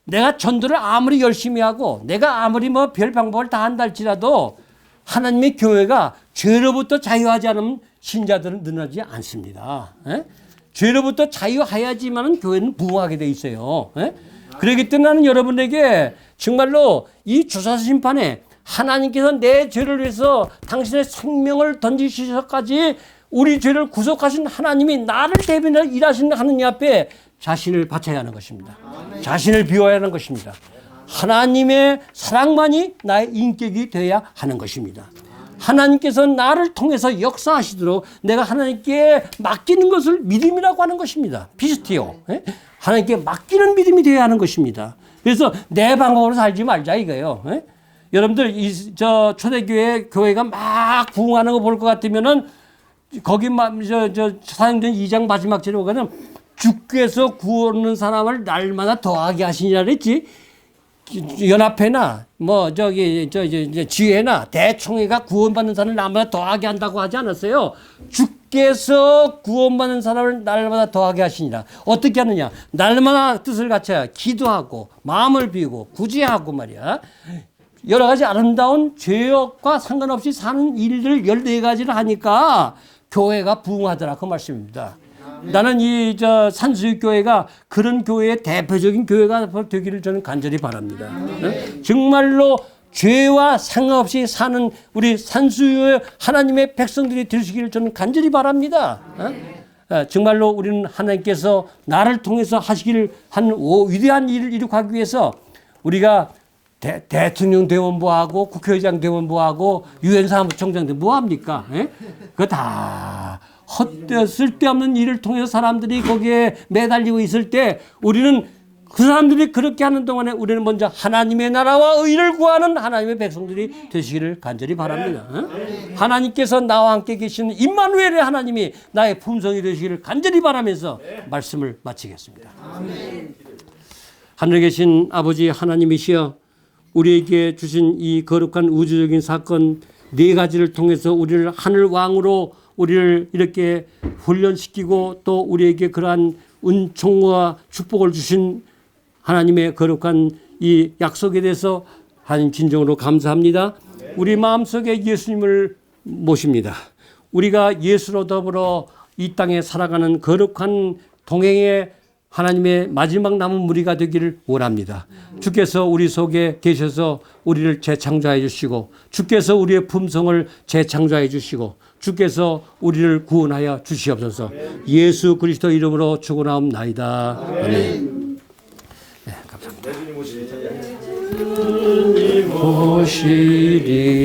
내가 전도를 아무리 열심히 하고 내가 아무리 뭐 별 방법을 다 한다 할지라도 하나님의 교회가 죄로부터 자유하지 않으면 신자들은 늘어나지 않습니다. 죄로부터 자유해야지만 교회는 부흥하게 돼 있어요. 그렇기 때문에 나는 여러분에게 정말로 이 주사심판에 하나님께서 내 죄를 위해서 당신의 생명을 던지시기까지 우리 죄를 구속하신 하나님이 나를 대변해 일하시는 하느님 앞에 자신을 바쳐야 하는 것입니다. 자신을 비워야 하는 것입니다. 하나님의 사랑만이 나의 인격이 되어야 하는 것입니다. 하나님께서 나를 통해서 역사하시도록 내가 하나님께 맡기는 것을 믿음이라고 하는 것입니다. 피스티오. 하나님께 맡기는 믿음이 되어야 하는 것입니다. 그래서 내 방법으로 살지 말자 이거예요. 여러분들 저 초대교회 교회가 막 부흥하는 거 볼 것 같으면은 거기 사도행전 2장 마지막 절에 보면은 주께서 구원하는 사람을 날마다 더하게 하시니라 그랬지. 연합회나 뭐 지회나 대총회가 구원받는 사람을 날마다 더하게 한다고 하지 않았어요. 주께서 구원받는 사람을 날마다 더하게 하시니라. 어떻게 하느냐? 날마다 뜻을 갖춰야 기도하고 마음을 비우고 구제하고 말이야. 여러 가지 아름다운 죄악과 상관없이 사는 일들 14가지를 하니까 교회가 부흥하더라, 그 말씀입니다. 나는 이 산수유 교회가 그런 교회의 대표적인 교회가 되기를 저는 간절히 바랍니다. 정말로 죄와 상관없이 사는 우리 산수유의 하나님의 백성들이 되시기를 저는 간절히 바랍니다. 정말로 우리는 하나님께서 나를 통해서 하시기를 한 위대한 일을 이룩하기 위해서 우리가 대통령 대원부하고 국회의장 대원부하고 유엔 사무총장들 뭐합니까? 그거 다 쓸데없는 일을 통해서 사람들이 거기에 매달리고 있을 때 우리는 그 사람들이 그렇게 하는 동안에 우리는 먼저 하나님의 나라와 의를 구하는 하나님의 백성들이 되시기를 간절히 바랍니다. 하나님께서 나와 함께 계시는 임마누엘의 하나님이 나의 품성이 되시기를 간절히 바라면서 말씀을 마치겠습니다. 하늘에 계신 아버지 하나님이시여, 우리에게 주신 이 거룩한 우주적인 사건, 네 가지를 통해서 우리를 하늘 왕으로 우리를 이렇게 훈련시키고 또 우리에게 그러한 은총과 축복을 주신 하나님의 거룩한 이 약속에 대해서 하나님 진정으로 감사합니다. 우리 마음속에 예수님을 모십니다. 우리가 예수로 더불어 이 땅에 살아가는 거룩한 동행의 하나님의 마지막 남은 무리가 되기를 원합니다. 주께서 우리 속에 계셔서 우리를 재창조해 주시고 주께서 우리의 품성을 재창조해 주시고 주께서 우리를 구원하여 주시옵소서. 예수 그리스도 이름으로 축원하옵나이다. 아멘. 네, 감사합니다. 주님 오시리